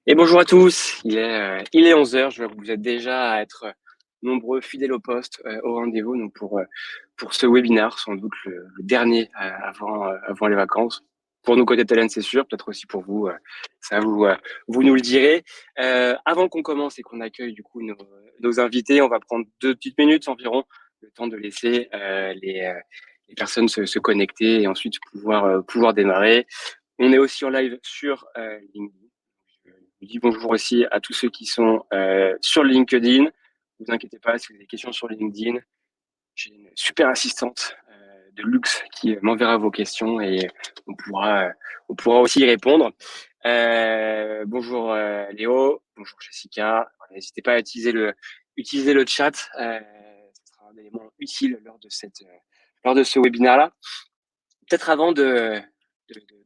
Et bonjour à tous, il est 11 heures. Je vois que vous êtes déjà à être nombreux, fidèles au poste, au rendez-vous donc pour ce webinaire, sans doute le dernier avant les vacances. Pour nous, côté talent, c'est sûr, peut-être aussi pour vous, ça vous nous le direz. Avant qu'on commence et qu'on accueille du coup nos invités, on va prendre 2 petites minutes environ, le temps de laisser les personnes se connecter et ensuite pouvoir démarrer. On est aussi en live sur LinkedIn. Je dis bonjour aussi à tous ceux qui sont sur LinkedIn. Ne vous inquiétez pas, si vous avez des questions sur LinkedIn, j'ai une super assistante de luxe qui m'enverra vos questions et on pourra aussi y répondre. Bonjour Léo, bonjour Jessica. N'hésitez pas à utiliser le chat. Ce sera un élément utile lors de ce webinaire-là. Peut-être avant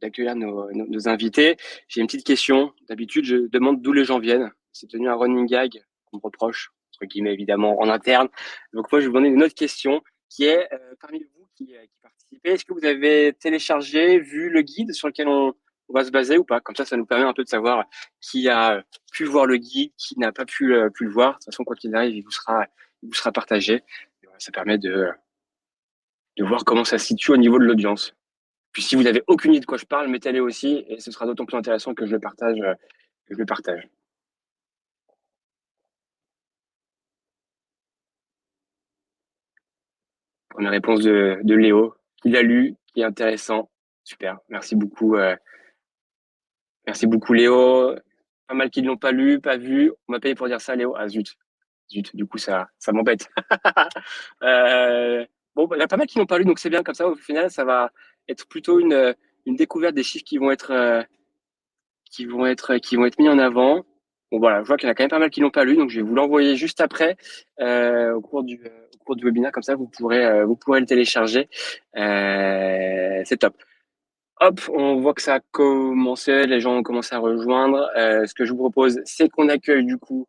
d'accueillir nos invités, j'ai une petite question. D'habitude, je demande d'où les gens viennent. C'est devenu un running gag qu'on me reproche, entre guillemets évidemment, en interne. Donc moi, je vais vous donner une autre question qui est, parmi vous qui participez, est-ce que vous avez téléchargé, vu le guide sur lequel on va se baser ou pas? Comme ça nous permet un peu de savoir qui a pu voir le guide, qui n'a pas pu le voir. De toute façon, quoi qu'il arrive, il vous sera partagé. Et voilà, ça permet de voir comment ça se situe au niveau de l'audience. Puis si vous n'avez aucune idée de quoi je parle, mettez-les aussi et ce sera d'autant plus intéressant que je le partage. Première réponse de Léo, qui l'a lu, qui est intéressant. Super, merci beaucoup Léo. Pas mal qui ne l'ont pas lu, pas vu. On m'a payé pour dire ça, Léo. Ah zut, du coup ça m'embête. Bon, il y a pas mal qui n'ont pas lu, donc c'est bien comme ça. Au final, ça va être plutôt une découverte des chiffres qui vont être mis en avant. Bon voilà, je vois qu'il y en a quand même pas mal qui l'ont pas lu, donc je vais vous l'envoyer juste après au cours du webinaire, comme ça vous pourrez le télécharger. C'est top. Hop, on voit que ça a commencé, les gens ont commencé à rejoindre. Ce que je vous propose, c'est qu'on accueille du coup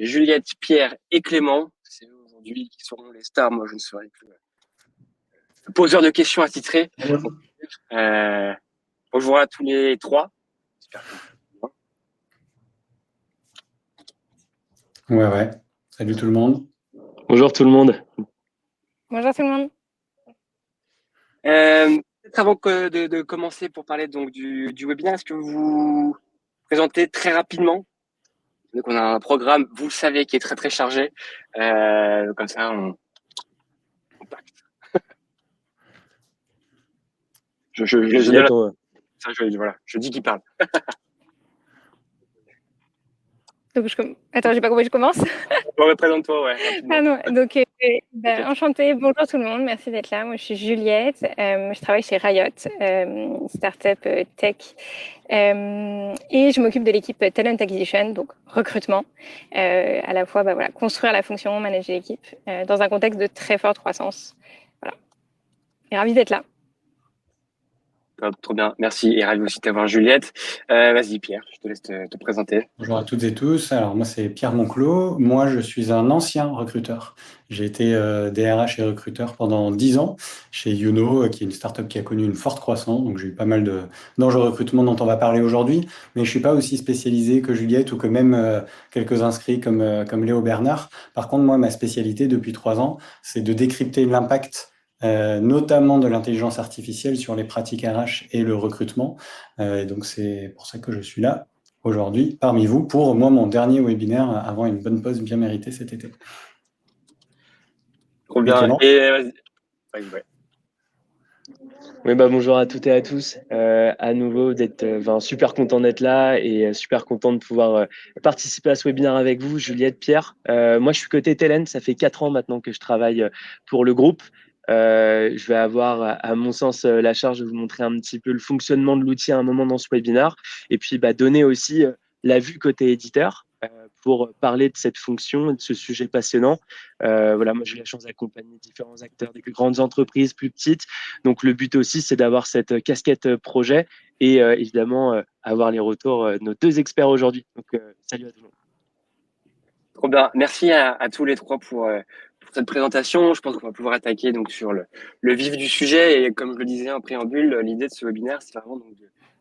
Juliette, Pierre et Clément. C'est eux aujourd'hui qui seront les stars. Moi, je ne serai plus poseur de questions attitré. Euh, Bonjour à tous les trois. J'espère que vous allez bien. Ouais. Salut tout le monde. Bonjour tout le monde. Bonjour tout le monde. Peut-être avant de commencer pour parler donc du webinaire, est-ce que vous vous présentez très rapidement? Donc on a un programme, vous le savez, qui est très très chargé. Comme ça, on passe. Voilà, je dis qui parle. Donc, attends, j'ai pas compris, je commence. Bon, présente-toi, ouais. Rapidement. Ah non, donc, Okay. enchantée, bonjour tout le monde, merci d'être là. Moi, je suis Juliette, je travaille chez Riot, startup tech, et je m'occupe de l'équipe Talent Acquisition, donc recrutement, à la fois voilà, construire la fonction, manager l'équipe, dans un contexte de très forte croissance. Voilà. Et ravie d'être là. Trop bien, merci. Et ravi aussi de t'avoir, Juliette. Vas-y, Pierre, je te laisse te présenter. Bonjour à toutes et tous. Alors moi c'est Pierre Monclos. Moi je suis un ancien recruteur. J'ai été DRH et recruteur pendant 10 ans chez Youno, qui est une startup qui a connu une forte croissance. Donc j'ai eu pas mal d'enjeux de recrutement dont on va parler aujourd'hui. Mais je suis pas aussi spécialisé que Juliette ou que même quelques inscrits comme Léo Bernard. Par contre moi ma spécialité depuis 3 ans, c'est de décrypter l'impact notamment de l'intelligence artificielle sur les pratiques RH et le recrutement. Et donc c'est pour ça que je suis là aujourd'hui parmi vous pour moi mon dernier webinaire avant une bonne pause bien méritée cet été. Trop bien. Et vas-y, ouais. Oui, bonjour à toutes et à tous. À nouveau, d'être super content d'être là et super content de pouvoir participer à ce webinaire avec vous, Juliette, Pierre. Moi, je suis côté Talent. Ça fait 4 ans maintenant que je travaille pour le groupe. Je vais avoir, à mon sens, la charge de vous montrer un petit peu le fonctionnement de l'outil à un moment dans ce webinaire et puis donner aussi la vue côté éditeur pour parler de cette fonction et de ce sujet passionnant. Voilà, moi, j'ai eu la chance d'accompagner différents acteurs, des grandes entreprises, plus petites. Donc, le but aussi, c'est d'avoir cette casquette projet et évidemment avoir les retours de nos 2 experts aujourd'hui. Donc, salut à tout le monde. Trop bien. Merci à tous les trois pour cette présentation. Je pense qu'on va pouvoir attaquer donc sur le vif du sujet. Et comme je le disais en préambule, l'idée de ce webinaire, c'est vraiment donc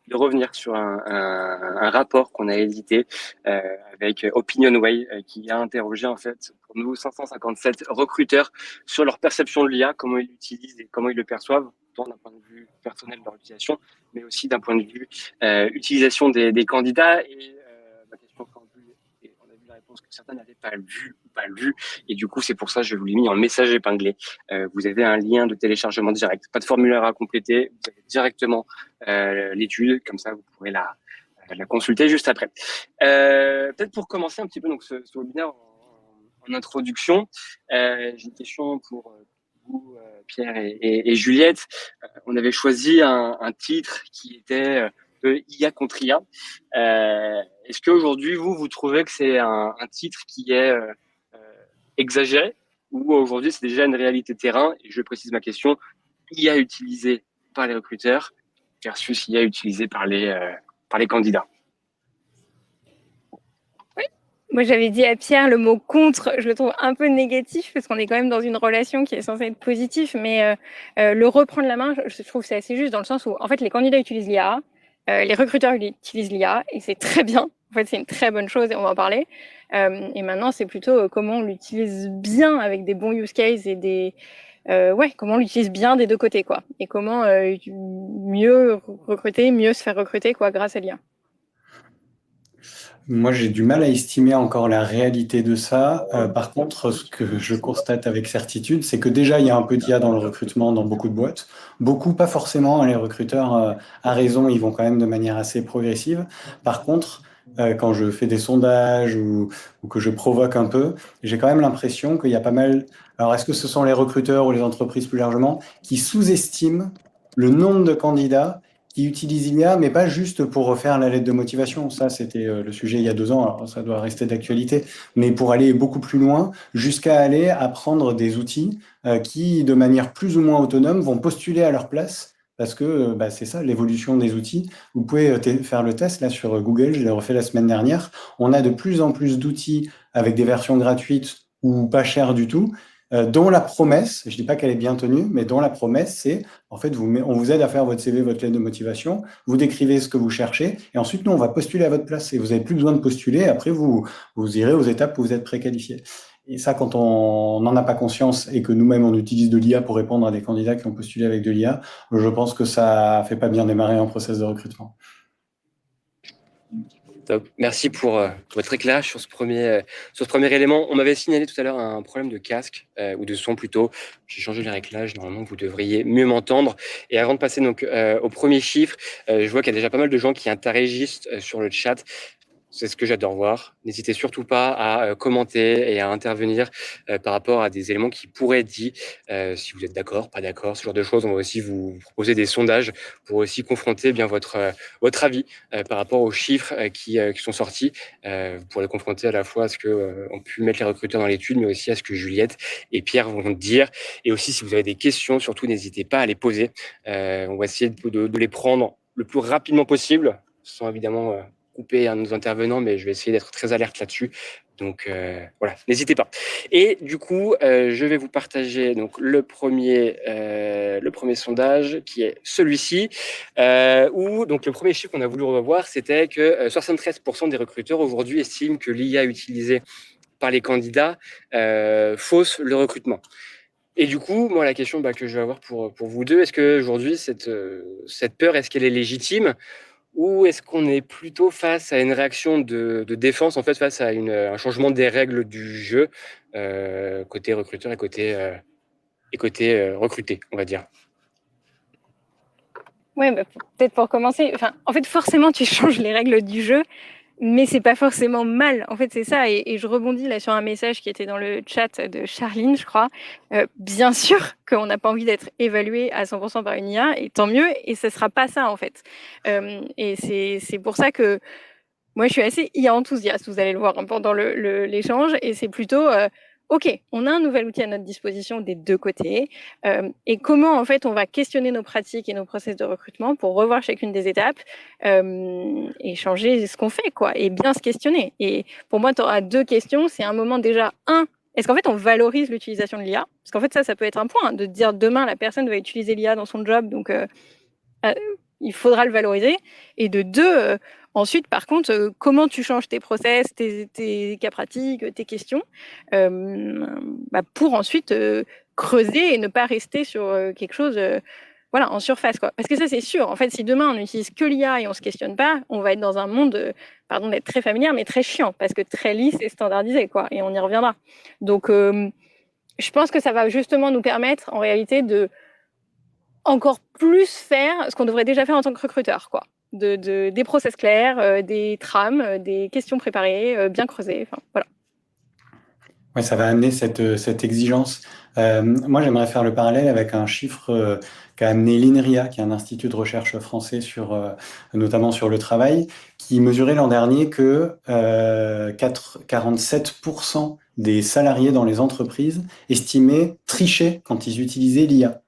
de de revenir sur un rapport qu'on a édité avec OpinionWay qui a interrogé en fait pour nous 557 recruteurs sur leur perception de l'IA, comment ils l'utilisent et comment ils le perçoivent, tant d'un point de vue personnel de leur utilisation, mais aussi d'un point de vue utilisation des candidats. Et ma question préambule, et on a vu la réponse que certains n'avaient pas vu ou pas lu, et du coup c'est pour ça que je vous l'ai mis en message épinglé. Vous avez un lien de téléchargement direct, pas de formulaire à compléter, vous avez directement l'étude, comme ça vous pourrez la consulter juste après. Peut-être pour commencer un petit peu donc ce webinaire en introduction, j'ai une question pour vous, Pierre et Juliette. On avait choisi un titre qui était IA contre IA. Est-ce qu'aujourd'hui, vous trouvez que c'est un titre qui est exagéré ou aujourd'hui c'est déjà une réalité terrain? Et je précise ma question, IA utilisée par les recruteurs versus IA utilisée par les candidats. Moi, j'avais dit à Pierre, le mot contre, je le trouve un peu négatif parce qu'on est quand même dans une relation qui est censée être positive, mais le reprendre la main, je trouve que c'est assez juste dans le sens où, en fait, les candidats utilisent l'IA, les recruteurs utilisent l'IA et c'est très bien. En fait, c'est une très bonne chose et on va en parler. Et maintenant, c'est plutôt comment on l'utilise bien avec des bons use cases et comment on l'utilise bien des deux côtés, quoi. Et comment mieux recruter, mieux se faire recruter, quoi, grâce à l'IA. Moi, j'ai du mal à estimer encore la réalité de ça. Par contre, ce que je constate avec certitude, c'est que déjà, il y a un peu d'IA dans le recrutement dans beaucoup de boîtes. Beaucoup, pas forcément. Les recruteurs, à raison, ils vont quand même de manière assez progressive. Par contre, quand je fais des sondages ou que je provoque un peu, j'ai quand même l'impression qu'il y a pas mal... Alors, est-ce que ce sont les recruteurs ou les entreprises plus largement qui sous-estiment le nombre de candidats qui utilisent l'IA, mais pas juste pour refaire la lettre de motivation. Ça, c'était le sujet il y a 2 ans, alors ça doit rester d'actualité, mais pour aller beaucoup plus loin, jusqu'à aller apprendre des outils qui, de manière plus ou moins autonome, vont postuler à leur place, parce que c'est ça, l'évolution des outils. Vous pouvez faire le test là sur Google, je l'ai refait la semaine dernière. On a de plus en plus d'outils avec des versions gratuites ou pas chères du tout, dont la promesse, je ne dis pas qu'elle est bien tenue, mais dont la promesse, c'est, en fait, on vous aide à faire votre CV, votre lettre de motivation, vous décrivez ce que vous cherchez, et ensuite, nous, on va postuler à votre place, et vous n'avez plus besoin de postuler, après, vous irez aux étapes où vous êtes préqualifié. Et ça, quand on n'en a pas conscience, et que nous-mêmes, on utilise de l'IA pour répondre à des candidats qui ont postulé avec de l'IA, je pense que ça ne fait pas bien démarrer un process de recrutement. Top. Merci pour votre éclairage sur ce premier élément. On m'avait signalé tout à l'heure un problème de casque ou de son plutôt. J'ai changé les réglages. Normalement, vous devriez mieux m'entendre. Et avant de passer donc au premier chiffre, je vois qu'il y a déjà pas mal de gens qui interagissent sur le chat. C'est ce que j'adore voir. N'hésitez surtout pas à commenter et à intervenir par rapport à des éléments qui pourraient être dits. Si vous êtes d'accord, pas d'accord, ce genre de choses. On va aussi vous proposer des sondages pour aussi confronter bien votre avis par rapport aux chiffres qui sont sortis. Vous pourrez confronter à la fois à ce que ont pu mettre les recruteurs dans l'étude, mais aussi à ce que Juliette et Pierre vont dire. Et aussi, si vous avez des questions, surtout n'hésitez pas à les poser. On va essayer de les prendre le plus rapidement possible, sans évidemment couper à nos intervenants, mais je vais essayer d'être très alerte là-dessus. Donc voilà, n'hésitez pas. Et du coup, je vais vous partager donc le premier sondage qui est celui-ci, où donc le premier chiffre qu'on a voulu revoir, c'était que 73% des recruteurs aujourd'hui estiment que l'IA utilisée par les candidats fausse le recrutement. Et du coup, moi, la question que je vais avoir pour vous deux, est-ce qu'aujourd'hui, cette peur, est-ce qu'elle est légitime ? Ou est-ce qu'on est plutôt face à une réaction de défense, en fait, face à un changement des règles du jeu, côté recruteur et côté recruté, on va dire. Ouais, peut-être pour commencer. En fait, forcément, tu changes les règles du jeu, mais c'est pas forcément mal. En fait, c'est ça. Et je rebondis là sur un message qui était dans le chat de Charline, je crois. Bien sûr qu'on n'a pas envie d'être évalué à 100% par une IA, et tant mieux. Et ce sera pas ça, en fait. Et c'est pour ça que moi, je suis assez IA enthousiaste. Vous allez le voir pendant l'échange. Et c'est plutôt... OK, on a un nouvel outil à notre disposition des deux côtés. Et comment, en fait, on va questionner nos pratiques et nos process de recrutement pour revoir chacune des étapes et changer ce qu'on fait, quoi, et bien se questionner. Et pour moi, tu auras 2 questions. C'est un moment déjà, est-ce qu'en fait, on valorise l'utilisation de l'IA ? Parce qu'en fait, ça peut être un point, de dire demain, la personne va utiliser l'IA dans son job. Donc, il faudra le valoriser. Et de deux, ensuite, par contre, comment tu changes tes process, tes cas pratiques, tes questions, pour ensuite creuser et ne pas rester sur quelque chose en surface, quoi. Parce que ça, c'est sûr. En fait, si demain, on n'utilise que l'IA et on ne se questionne pas, on va être dans un monde, pardon d'être très familière, mais très chiant, parce que très lisse et standardisé, quoi. Et on y reviendra. Donc, je pense que ça va justement nous permettre, en réalité, de encore plus faire ce qu'on devrait déjà faire en tant que recruteur, quoi. Des process clairs, des trames, des questions préparées, bien creusées, voilà. Ouais, ça va amener cette exigence. Moi, j'aimerais faire le parallèle avec un chiffre qu'a amené l'INRIA, qui est un institut de recherche français notamment sur le travail, qui mesurait l'an dernier que 47% des salariés dans les entreprises estimaient tricher quand ils utilisaient l'IA.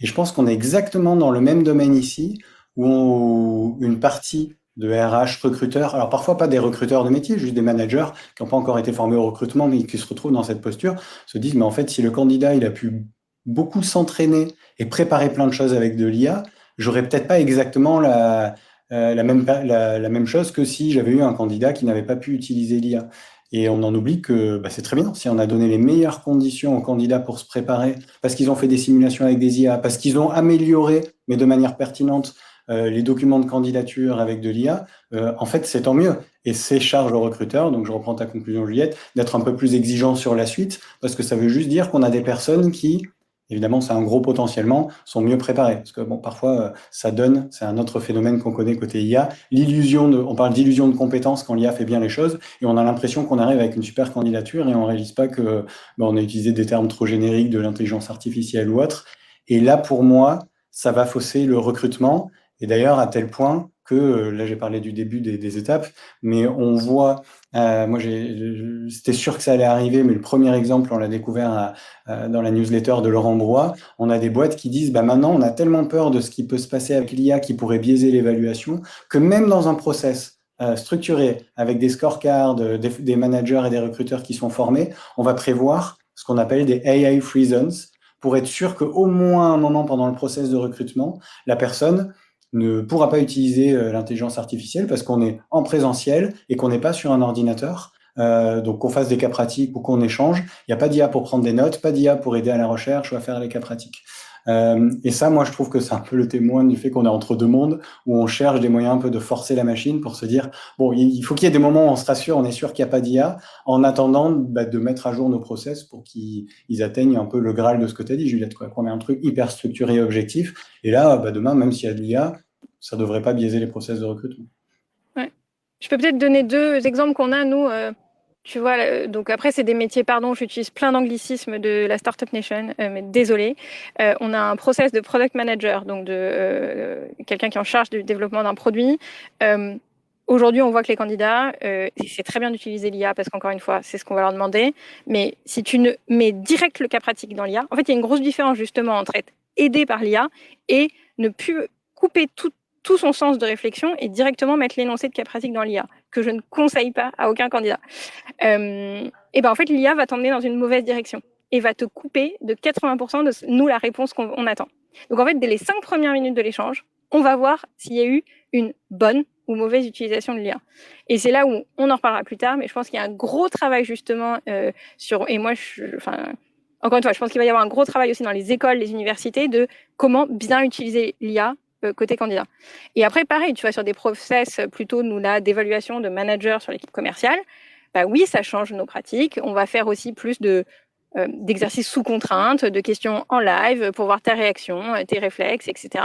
Et je pense qu'on est exactement dans le même domaine ici, où une partie de RH recruteurs, alors parfois pas des recruteurs de métier, juste des managers qui n'ont pas encore été formés au recrutement, mais qui se retrouvent dans cette posture, se disent, mais en fait, si le candidat, il a pu beaucoup s'entraîner et préparer plein de choses avec de l'IA, j'aurais peut-être pas exactement la même chose que si j'avais eu un candidat qui n'avait pas pu utiliser l'IA. Et on en oublie que c'est très bien. Si on a donné les meilleures conditions aux candidats pour se préparer, parce qu'ils ont fait des simulations avec des IA, parce qu'ils ont amélioré, mais de manière pertinente, les documents de candidature avec de l'IA, en fait, c'est tant mieux. Et c'est charge au recruteur, donc je reprends ta conclusion, Juliette, d'être un peu plus exigeant sur la suite, parce que ça veut juste dire qu'on a des personnes qui, évidemment, c'est un gros potentiellement, sont mieux préparées. Parce que parfois, ça donne, c'est un autre phénomène qu'on connaît côté IA, on parle d'illusion de compétence quand l'IA fait bien les choses, et on a l'impression qu'on arrive avec une super candidature et on réalise pas que on a utilisé des termes trop génériques de l'intelligence artificielle ou autre. Et là, pour moi, ça va fausser le recrutement. Et d'ailleurs, à tel point que, là j'ai parlé du début des étapes, mais on voit, moi c'était sûr que ça allait arriver, mais le premier exemple, on l'a découvert dans la newsletter de Laurent Brois, on a des boîtes qui disent, maintenant on a tellement peur de ce qui peut se passer avec l'IA qui pourrait biaiser l'évaluation, que même dans un process structuré, avec des scorecards, des managers et des recruteurs qui sont formés, on va prévoir ce qu'on appelle des AI free zones, pour être sûr qu'au moins un moment pendant le process de recrutement, la personne ne pourra pas utiliser l'intelligence artificielle parce qu'on est en présentiel et qu'on n'est pas sur un ordinateur. Donc qu'on fasse des cas pratiques ou qu'on échange. Il n'y a pas d'IA pour prendre des notes, pas d'IA pour aider à la recherche ou à faire les cas pratiques. Et ça, moi, je trouve que c'est un peu le témoin du fait qu'on est entre deux mondes, où on cherche des moyens un peu de forcer la machine pour se dire, bon, il faut qu'il y ait des moments où on se rassure, on est sûr qu'il n'y a pas d'IA, en attendant de mettre à jour nos process pour qu'ils atteignent un peu le Graal de ce que tu as dit, Juliette, quoi, qu'on ait un truc hyper structuré et objectif. Et là, demain, même s'il y a de l'IA, ça ne devrait pas biaiser les process de recrutement. Ouais. Je peux peut-être donner deux exemples qu'on a, nous. Tu vois, donc après, c'est des métiers, pardon, j'utilise plein d'anglicismes de la Startup Nation, mais désolé. On a un process de product manager, donc de quelqu'un qui est en charge du développement d'un produit. Aujourd'hui, on voit que les candidats, c'est très bien d'utiliser l'IA parce qu'encore une fois, c'est ce qu'on va leur demander. Mais si tu ne mets direct le cas pratique dans l'IA, en fait, il y a une grosse différence justement entre être aidé par l'IA et ne plus couper tout son sens de réflexion et directement mettre l'énoncé de cas pratique dans l'IA, que je ne conseille pas à aucun candidat. Et en fait, l'IA va t'emmener dans une mauvaise direction et va te couper de 80% de nous la réponse qu'on attend. Donc en fait, dès les 5 premières minutes de l'échange, on va voir s'il y a eu une bonne ou mauvaise utilisation de l'IA. Et c'est là où on en reparlera plus tard, mais je pense qu'il y a un gros travail justement sur... Et moi, encore une fois, je pense qu'il va y avoir un gros travail aussi dans les écoles, les universités, de comment bien utiliser l'IA côté candidat. Et après, pareil, tu vas sur des process plutôt, nous, là, d'évaluation de manager sur l'équipe commerciale. Oui, ça change nos pratiques. On va faire aussi plus d'exercices sous contrainte, de questions en live pour voir ta réaction, tes réflexes, etc.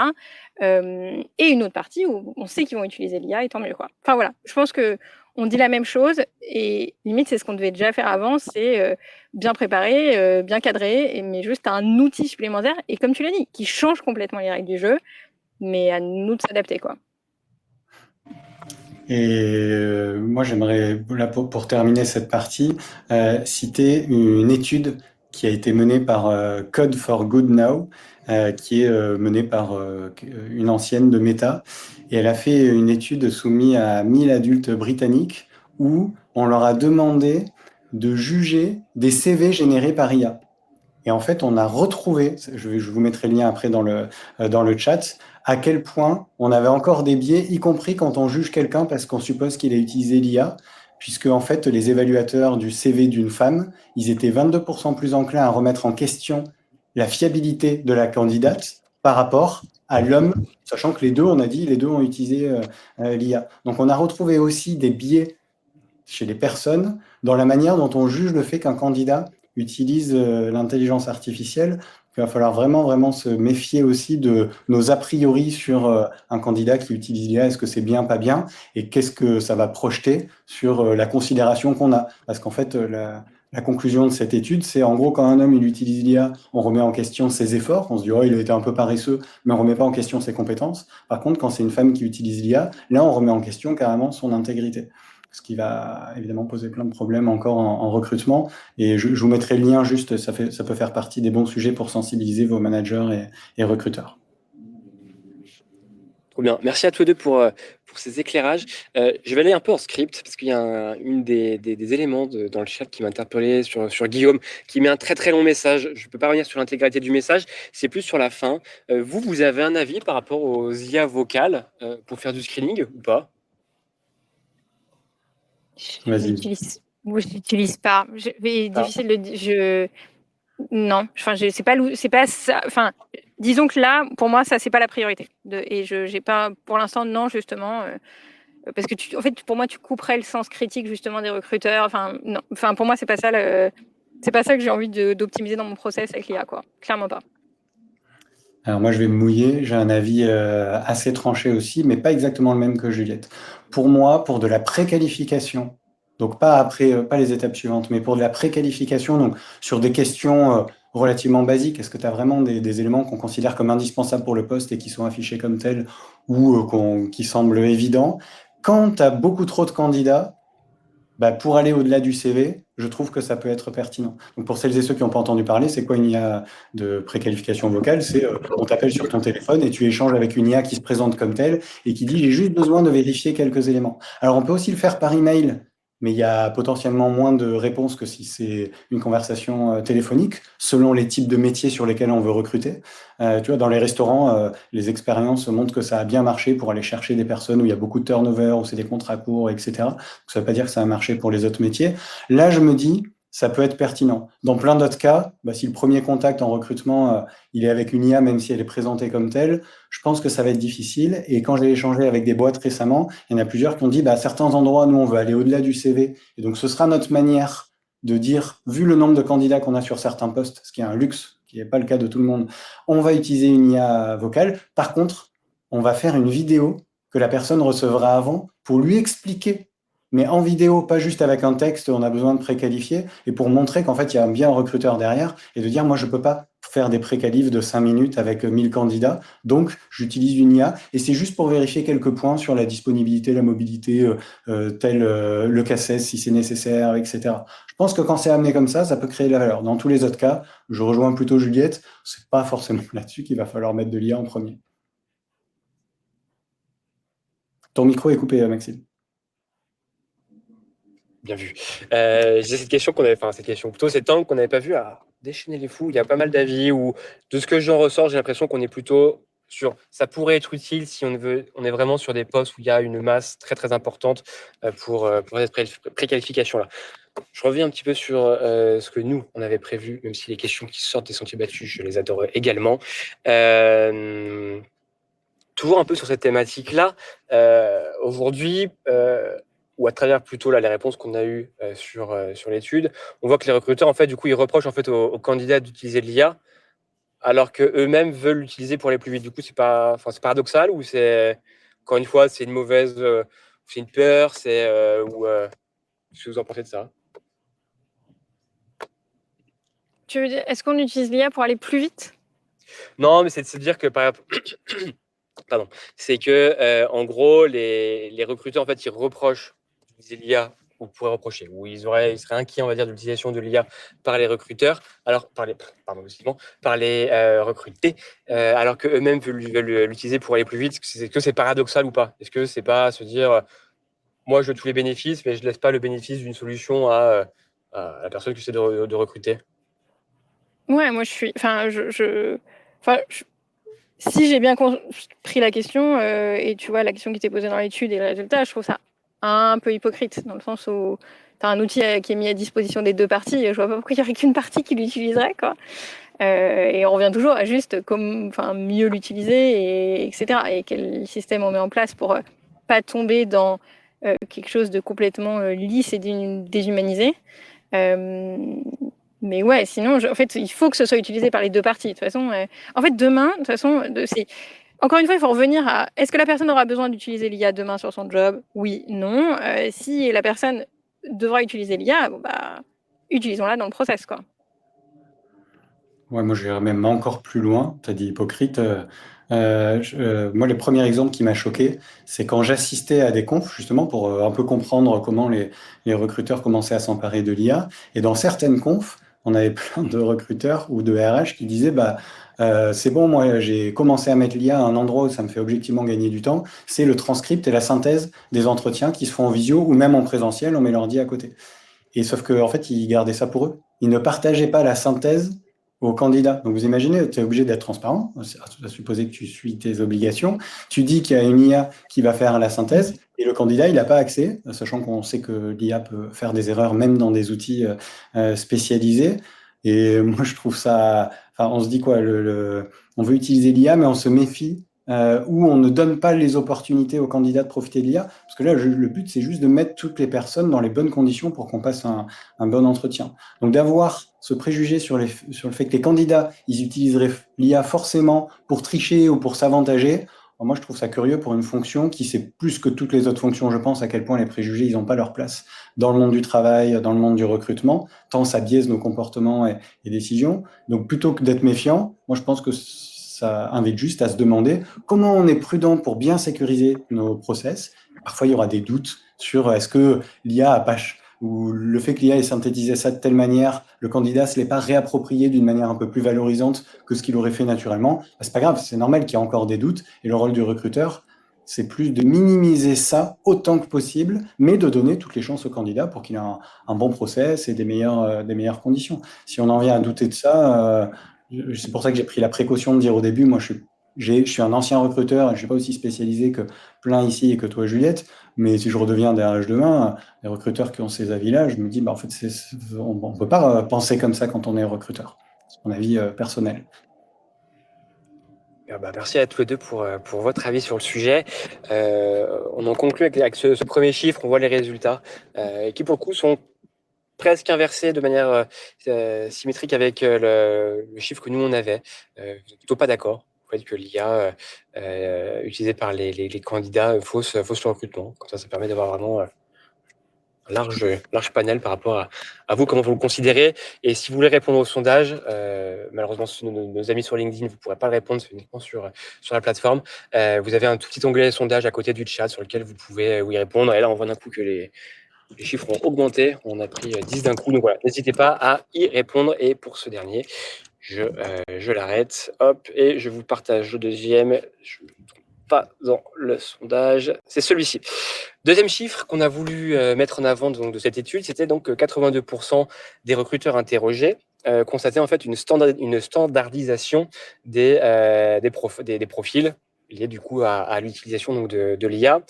Et une autre partie où on sait qu'ils vont utiliser l'IA, et tant mieux, quoi. Enfin, voilà, je pense qu'on dit la même chose et limite, c'est ce qu'on devait déjà faire avant, c'est bien préparer, bien cadrer, mais juste un outil supplémentaire, et comme tu l'as dit, qui change complètement les règles du jeu, mais à nous de s'adapter, quoi. Et moi, j'aimerais, là, pour terminer cette partie, citer une étude qui a été menée par Code for Good Now, qui est menée par une ancienne de Meta. Et elle a fait une étude soumise à 1000 adultes britanniques où on leur a demandé de juger des CV générés par IA. Et en fait, on a retrouvé, je vous mettrai le lien après dans le chat, à quel point on avait encore des biais, y compris quand on juge quelqu'un parce qu'on suppose qu'il a utilisé l'IA, puisque en fait, les évaluateurs du CV d'une femme, ils étaient 22% plus enclins à remettre en question la fiabilité de la candidate par rapport à l'homme, sachant que les deux ont utilisé l'IA. Donc on a retrouvé aussi des biais chez les personnes dans la manière dont on juge le fait qu'un candidat utilise l'intelligence artificielle. Il va falloir vraiment, vraiment se méfier aussi de nos a priori sur un candidat qui utilise l'IA. Est-ce que c'est bien, pas bien? Et qu'est-ce que ça va projeter sur la considération qu'on a? Parce qu'en fait, la conclusion de cette étude, c'est en gros, quand un homme il utilise l'IA, on remet en question ses efforts. On se dit, oh, il a été un peu paresseux, mais on ne remet pas en question ses compétences. Par contre, quand c'est une femme qui utilise l'IA, là, on remet en question carrément son intégrité, ce qui va évidemment poser plein de problèmes encore en recrutement. Et je vous mettrai le lien juste, ça peut faire partie des bons sujets pour sensibiliser vos managers et recruteurs. Trop bien. Merci à tous les deux pour ces éclairages. Je vais aller un peu en script parce qu'il y a une des éléments dans le chat qui m'a interpellé sur Guillaume, qui met un très très long message. Je ne peux pas revenir sur l'intégralité du message, c'est plus sur la fin. Vous avez un avis par rapport aux IA vocales pour faire du screening ou pas? Vas-y. Je n'utilise pas. Difficile de dire. Non, enfin, c'est pas ça. Enfin, disons que là, pour moi, ça c'est pas la priorité. Et j'ai pas, pour l'instant, non, justement, parce que en fait, pour moi, tu couperais le sens critique justement des recruteurs. Enfin, non. Enfin, pour moi, c'est pas ça que j'ai envie d'optimiser dans mon process avec l'IA, quoi. Clairement pas. Alors moi, je vais me mouiller. J'ai un avis assez tranché aussi, mais pas exactement le même que Juliette. Pour moi, pour de la préqualification, donc pas les étapes suivantes, mais pour de la préqualification, donc sur des questions relativement basiques, est-ce que tu as vraiment des éléments qu'on considère comme indispensables pour le poste et qui sont affichés comme tels ou qui semblent évidents? Quand tu as beaucoup trop de candidats, pour aller au-delà du CV, je trouve que ça peut être pertinent. Donc pour celles et ceux qui n'ont pas entendu parler, c'est quoi une IA de préqualification vocale? C'est on t'appelle sur ton téléphone et tu échanges avec une IA qui se présente comme telle et qui dit j'ai juste besoin de vérifier quelques éléments. Alors on peut aussi le faire par email, mais il y a potentiellement moins de réponses que si c'est une conversation téléphonique, selon les types de métiers sur lesquels on veut recruter. Tu vois, dans les restaurants, les expériences montrent que ça a bien marché pour aller chercher des personnes où il y a beaucoup de turnover, où c'est des contrats courts, etc. Donc, ça ne veut pas dire que ça a marché pour les autres métiers. Là, je me dis, ça peut être pertinent. Dans plein d'autres cas, si le premier contact en recrutement, il est avec une IA, même si elle est présentée comme telle, je pense que ça va être difficile. Et quand j'ai échangé avec des boîtes récemment, il y en a plusieurs qui ont dit, à certains endroits, nous, on veut aller au-delà du CV. Et donc, ce sera notre manière de dire, vu le nombre de candidats qu'on a sur certains postes, ce qui est un luxe, qui n'est pas le cas de tout le monde, on va utiliser une IA vocale. Par contre, on va faire une vidéo que la personne recevra avant pour lui expliquer, mais en vidéo, pas juste avec un texte, on a besoin de préqualifier, et pour montrer qu'en fait, il y a bien un recruteur derrière, et de dire, moi, je ne peux pas faire des préqualifs de 5 minutes avec 1000 candidats, donc j'utilise une IA, et c'est juste pour vérifier quelques points sur la disponibilité, la mobilité, le CACES si c'est nécessaire, etc. Je pense que quand c'est amené comme ça peut créer de la valeur. Dans tous les autres cas, je rejoins plutôt Juliette, c'est pas forcément là-dessus qu'il va falloir mettre de l'IA en premier. Ton micro est coupé, Maxime. Bien vu. J'ai cette question cet angle qu'on n'avait pas vu à déchaîner les fous. Il y a pas mal d'avis où, de ce que j'en ressors, j'ai l'impression qu'on est plutôt sur ça pourrait être utile si on est vraiment sur des postes où il y a une masse très très importante pour cette préqualification-là. Je reviens un petit peu sur ce que nous, on avait prévu, même si les questions qui sortent des sentiers battus, je les adore également. Toujours un peu sur cette thématique-là, aujourd'hui, ou à travers plutôt là, les réponses qu'on a eues sur l'étude, on voit que les recruteurs, en fait, du coup, ils reprochent en fait aux candidats d'utiliser de l'IA, alors qu'eux-mêmes veulent l'utiliser pour aller plus vite. Du coup, c'est paradoxal ou c'est, encore une fois, c'est une mauvaise, c'est une peur, qu'est-ce que vous en pensez de ça? Tu veux dire, est-ce qu'on utilise l'IA pour aller plus vite? Non, mais c'est de se dire que, par exemple, pardon, c'est que, en gros, les recruteurs, en fait, ils reprochent d'utiliser l'IA, ou pourraient reprocher, ou ils seraient inquiets, on va dire, de l'utilisation de l'IA par les recruteurs, alors, par les recrutés, alors qu'eux-mêmes veulent l'utiliser pour aller plus vite. Est-ce que c'est paradoxal ou pas? Est-ce que c'est pas se dire, moi, je veux tous les bénéfices, mais je laisse pas le bénéfice d'une solution à la personne que j'essaie de recruter? Ouais, moi, si j'ai bien compris la question, et tu vois, la question qui était posée dans l'étude et le résultat, je trouve ça un peu hypocrite, dans le sens où tu as un outil qui est mis à disposition des deux parties, et je vois pas pourquoi il n'y aurait qu'une partie qui l'utiliserait, quoi. Et on revient toujours à juste mieux l'utiliser, etc. Et quel système on met en place pour pas tomber dans quelque chose de complètement lisse et déshumanisé. Mais ouais, sinon, en fait, il faut que ce soit utilisé par les deux parties. De toute façon, en fait, demain, de toute façon, encore une fois, il faut revenir à est-ce que la personne aura besoin d'utiliser l'IA demain sur son job? Oui, non. Si la personne devra utiliser l'IA, bon, bah, utilisons-la dans le process, quoi. Ouais, moi, j'irais même encore plus loin. Tu as dit hypocrite. Moi, le premier exemple qui m'a choqué, c'est quand j'assistais à des confs, justement, pour un peu comprendre comment les recruteurs commençaient à s'emparer de l'IA. Et dans certaines confs, on avait plein de recruteurs ou de RH qui disaient, bah, c'est bon, moi, j'ai commencé à mettre l'IA à un endroit où ça me fait objectivement gagner du temps. C'est le transcript et la synthèse des entretiens qui se font en visio ou même en présentiel, on met l'ordi à côté. Et sauf qu'en fait, ils gardaient ça pour eux. Ils ne partageaient pas la synthèse aux candidats. Donc vous imaginez, tu es obligé d'être transparent, à supposer que tu suis tes obligations. Tu dis qu'il y a une IA qui va faire la synthèse et le candidat, il n'a pas accès, sachant qu'on sait que l'IA peut faire des erreurs même dans des outils spécialisés. Et moi, je trouve ça... Enfin, on se dit quoi on veut utiliser l'IA, mais on se méfie où on ne donne pas les opportunités aux candidats de profiter de l'IA. Parce que là, le but, c'est juste de mettre toutes les personnes dans les bonnes conditions pour qu'on passe un bon entretien. Donc d'avoir ce préjugé sur le fait que les candidats, ils utiliseraient l'IA forcément pour tricher ou pour s'avantager, moi, je trouve ça curieux pour une fonction qui, c'est plus que toutes les autres fonctions, je pense, à quel point les préjugés, ils n'ont pas leur place dans le monde du travail, dans le monde du recrutement, tant ça biaise nos comportements et décisions. Donc, plutôt que d'être méfiant, moi, je pense que ça invite juste à se demander comment on est prudent pour bien sécuriser nos process. Parfois, il y aura des doutes sur est-ce que l'IA a pas ou le fait que l'IA ait synthétisé ça de telle manière, le candidat ne se l'est pas réapproprié d'une manière un peu plus valorisante que ce qu'il aurait fait naturellement. C'est pas grave, c'est normal qu'il y ait encore des doutes. Et le rôle du recruteur, c'est plus de minimiser ça autant que possible, mais de donner toutes les chances au candidat pour qu'il ait un bon process et des meilleures conditions. Si on en vient à douter de ça, c'est pour ça que j'ai pris la précaution de dire au début, moi je suis un ancien recruteur, je ne suis pas aussi spécialisé que plein ici et que toi Juliette, mais si je redeviens DRH demain, les recruteurs qui ont ces avis-là, je me dis, bah, en fait, on ne peut pas penser comme ça quand on est recruteur. C'est mon avis personnel. Merci à tous les deux pour votre avis sur le sujet. On en conclut avec ce premier chiffre, on voit les résultats qui pour le coup sont presque inversés de manière symétrique avec le chiffre que nous on avait. Vous n'êtes plutôt pas d'accord au fait que l'IA utilisée par les candidats fausse le recrutement. Comme ça permet d'avoir vraiment un large panel par rapport à vous, comment vous le considérez. Et si vous voulez répondre au sondage, malheureusement, nos amis sur LinkedIn, vous ne pourrez pas répondre, c'est uniquement sur la plateforme. Vous avez un tout petit onglet sondage à côté du chat sur lequel vous pouvez y répondre. Et là, on voit d'un coup que les chiffres ont augmenté. On a pris 10 d'un coup. Donc voilà, n'hésitez pas à y répondre. Et pour ce dernier, je l'arrête. Hop, et je vous partage le deuxième. Je ne trouve pas dans le sondage. C'est celui-ci. Deuxième chiffre qu'on a voulu mettre en avant de cette étude, c'était donc que 82% des recruteurs interrogés constataient en fait une standardisation des profils liés du coup à l'utilisation donc de l'IA.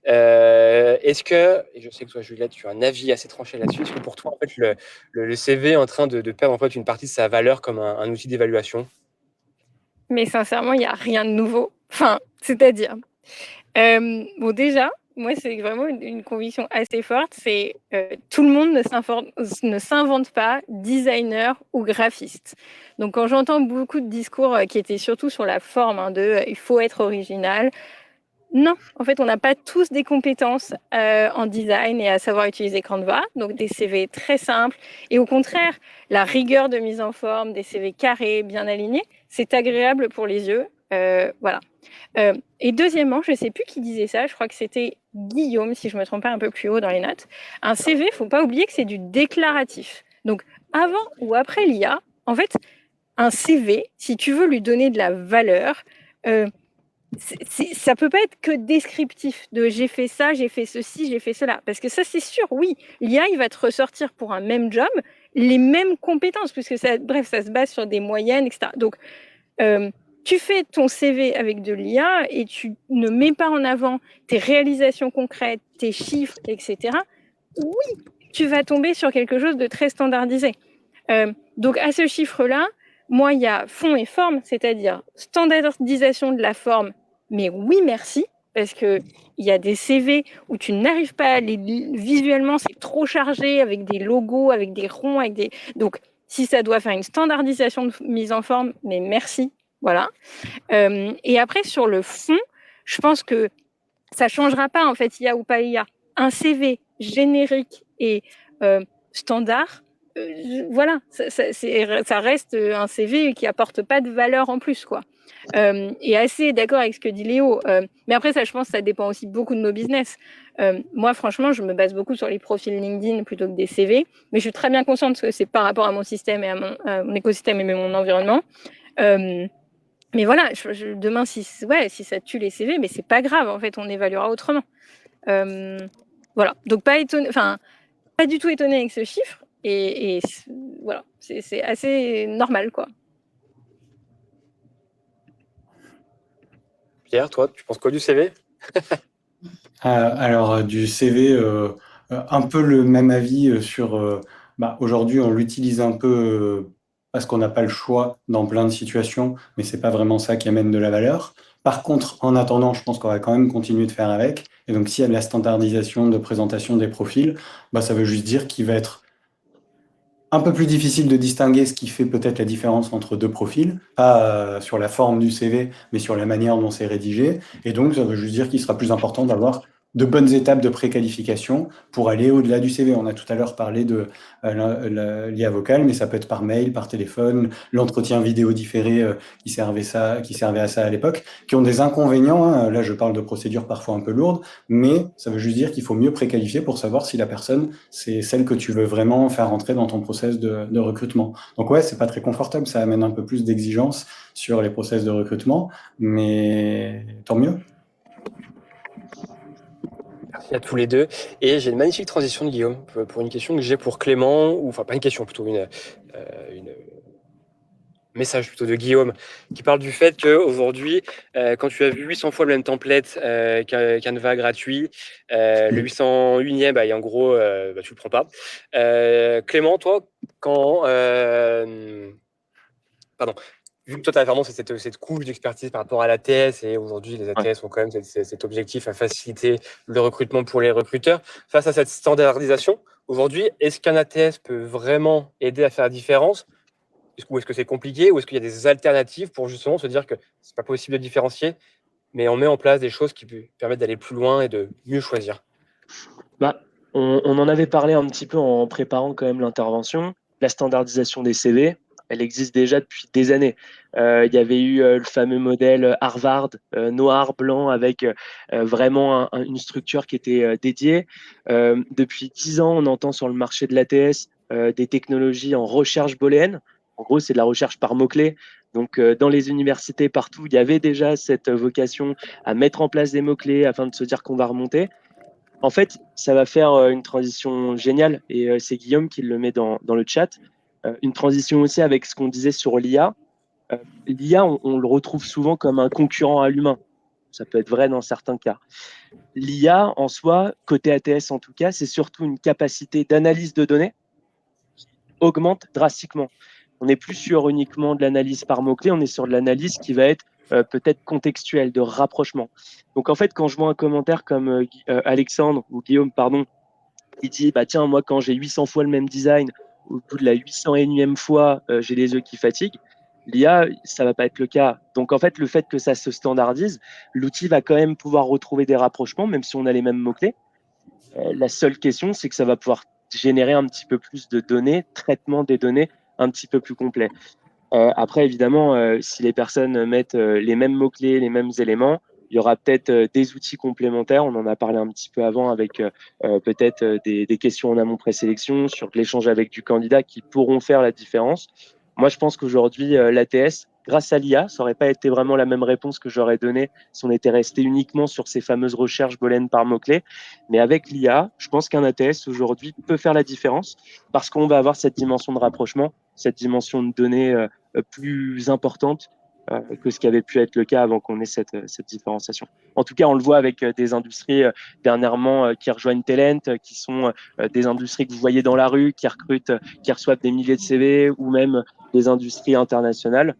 Est-ce que, et je sais que toi Juliette, tu as un avis assez tranché là-dessus, est-ce que pour toi en fait le CV est en train de perdre en fait une partie de sa valeur comme un outil d'évaluation? Mais sincèrement, il n'y a rien de nouveau. Enfin, c'est-à-dire, bon déjà, moi, c'est vraiment une conviction assez forte, c'est tout le monde ne s'invente pas designer ou graphiste. Donc, quand j'entends beaucoup de discours qui étaient surtout sur la forme, il faut être original, non, en fait, on n'a pas tous des compétences en design et à savoir utiliser Canva, donc des CV très simples. Et au contraire, la rigueur de mise en forme, des CV carrés, bien alignés, c'est agréable pour les yeux. Voilà. Et deuxièmement, je ne sais plus qui disait ça, je crois que c'était Guillaume, si je ne me trompe pas un peu plus haut dans les notes. Un CV, il ne faut pas oublier que c'est du déclaratif. Donc, avant ou après l'IA, en fait, un CV, si tu veux lui donner de la valeur, ça peut pas être que descriptif de j'ai fait ça, j'ai fait ceci, j'ai fait cela. Parce que ça, c'est sûr, oui, l'IA, il va te ressortir pour un même job les mêmes compétences, puisque ça se base sur des moyennes, etc. Donc, tu fais ton CV avec de l'IA et tu ne mets pas en avant tes réalisations concrètes, tes chiffres, etc. Oui, tu vas tomber sur quelque chose de très standardisé. Donc, à ce chiffre-là, moi, il y a fond et forme, c'est-à-dire standardisation de la forme, mais oui, merci, parce qu'il y a des CV où tu n'arrives pas à les visuellement, c'est trop chargé avec des logos, avec des ronds, avec des. Donc, si ça doit faire une standardisation de mise en forme, mais merci, voilà. Et après, sur le fond, je pense que ça ne changera pas, en fait, IA ou pas IA. Un CV générique et standard, voilà, ça reste un CV qui apporte pas de valeur en plus, quoi. Et assez d'accord avec ce que dit Léo. Mais après, ça, je pense que ça dépend aussi beaucoup de nos business. Moi, franchement, je me base beaucoup sur les profils LinkedIn plutôt que des CV. Mais je suis très bien consciente que c'est par rapport à mon système et à mon écosystème et mon environnement. Mais voilà, demain, si ça tue les CV, mais c'est pas grave. En fait, on évaluera autrement. Voilà. Donc, pas du tout étonné avec ce chiffre. Et voilà, c'est assez normal, quoi. Pierre, toi, tu penses quoi du CV? Alors, du CV, un peu le même avis sur. Aujourd'hui, on l'utilise un peu parce qu'on n'a pas le choix dans plein de situations, mais c'est pas vraiment ça qui amène de la valeur. Par contre, en attendant, je pense qu'on va quand même continuer de faire avec. Et donc, s'il y a de la standardisation de présentation des profils, ça veut juste dire qu'il va être un peu plus difficile de distinguer ce qui fait peut-être la différence entre deux profils, pas sur la forme du CV, mais sur la manière dont c'est rédigé. Et donc, ça veut juste dire qu'il sera plus important d'avoir de bonnes étapes de préqualification pour aller au-delà du CV. On a tout à l'heure parlé de l'IA vocale, mais ça peut être par mail, par téléphone, l'entretien vidéo différé qui servait à ça à l'époque, qui ont des inconvénients, hein. Là, je parle de procédures parfois un peu lourdes, mais ça veut juste dire qu'il faut mieux préqualifier pour savoir si la personne, c'est celle que tu veux vraiment faire rentrer dans ton process de recrutement. Donc ouais, c'est pas très confortable, ça amène un peu plus d'exigence sur les process de recrutement, mais tant mieux. Merci à tous les deux. Et j'ai une magnifique transition de Guillaume pour une question que j'ai pour Clément, ou enfin pas une question, plutôt une message plutôt de Guillaume, qui parle du fait qu'aujourd'hui, quand tu as vu 800 fois le même template Canva gratuit, le 801e, et en gros, tu le prends pas. Clément, toi, vu que toi, tu as vraiment cette couche d'expertise par rapport à l'ATS, et aujourd'hui, les ATS ont quand même cet objectif à faciliter le recrutement pour les recruteurs. Face à cette standardisation, aujourd'hui, est-ce qu'un ATS peut vraiment aider à faire la différence? Ou est-ce que c'est compliqué? Ou est-ce qu'il y a des alternatives pour justement se dire que c'est pas possible de différencier, mais on met en place des choses qui permettent d'aller plus loin et de mieux choisir? On en avait parlé un petit peu en préparant quand même l'intervention. La standardisation des CV, elle existe déjà depuis des années. Il y avait eu le fameux modèle Harvard, noir, blanc, avec vraiment une structure qui était dédiée. Depuis 10 ans, on entend sur le marché de l'ATS des technologies en recherche booléenne. En gros, c'est de la recherche par mots-clés. Donc, dans les universités, partout, il y avait déjà cette vocation à mettre en place des mots-clés afin de se dire qu'on va remonter. En fait, ça va faire une transition géniale et c'est Guillaume qui le met dans le chat. Une transition aussi avec ce qu'on disait sur l'IA. L'IA, on le retrouve souvent comme un concurrent à l'humain. Ça peut être vrai dans certains cas. L'IA, en soi, côté ATS en tout cas, c'est surtout une capacité d'analyse de données qui augmente drastiquement. On n'est plus sur uniquement de l'analyse par mots-clés, on est sur de l'analyse qui va être peut-être contextuelle, de rapprochement. Donc en fait, quand je vois un commentaire comme Alexandre ou Guillaume, pardon, il dit tiens, moi quand j'ai 800 fois le même design, au bout de la 801e fois, j'ai les yeux qui fatiguent. L'IA, ça va pas être le cas. Donc en fait, le fait que ça se standardise, l'outil va quand même pouvoir retrouver des rapprochements, même si on a les mêmes mots-clés. La seule question, c'est que ça va pouvoir générer un petit peu plus de données, traitement des données un petit peu plus complet. Après, évidemment, si les personnes mettent les mêmes mots-clés, les mêmes éléments, il y aura peut-être des outils complémentaires. On en a parlé un petit peu avant avec peut-être des questions en amont présélection sur l'échange avec du candidat qui pourront faire la différence. Moi, je pense qu'aujourd'hui, l'ATS, grâce à l'IA, ça n'aurait pas été vraiment la même réponse que j'aurais donnée si on était resté uniquement sur ces fameuses recherches Boolean par mots-clés. Mais avec l'IA, je pense qu'un ATS aujourd'hui peut faire la différence parce qu'on va avoir cette dimension de rapprochement, cette dimension de données plus importante que ce qui avait pu être le cas avant qu'on ait cette différenciation. En tout cas, on le voit avec des industries dernièrement qui rejoignent Talent, qui sont des industries que vous voyez dans la rue, qui recrutent, qui reçoivent des milliers de CV, ou même des industries internationales.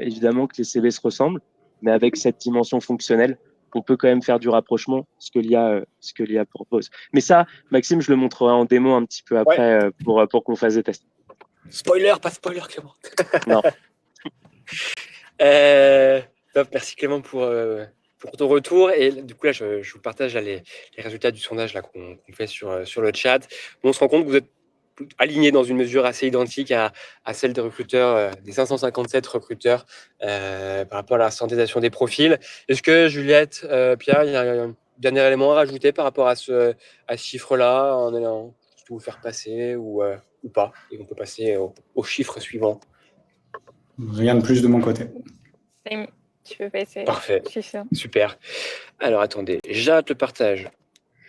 Évidemment que les CV se ressemblent, mais avec cette dimension fonctionnelle, on peut quand même faire du rapprochement, ce que l'IA propose. Mais ça, Maxime, je le montrerai en démo un petit peu après pour qu'on fasse des tests. Spoiler, pas spoiler, Clément. Non. Top, merci Clément pour ton retour. Et du coup, là, je vous partage là, les résultats du sondage là, qu'on fait sur le chat. On se rend compte que vous êtes alignés dans une mesure assez identique à celle des recruteurs, des 557 recruteurs par rapport à la standardisation des profils. Est-ce que Juliette, Pierre, il y a un dernier élément à rajouter par rapport à ce chiffre-là, en allant vous faire passer ou pas? Et on peut passer au chiffre suivant. Rien de plus de mon côté. Tu peux passer. Parfait, super. Alors attendez, j'arrête le partage.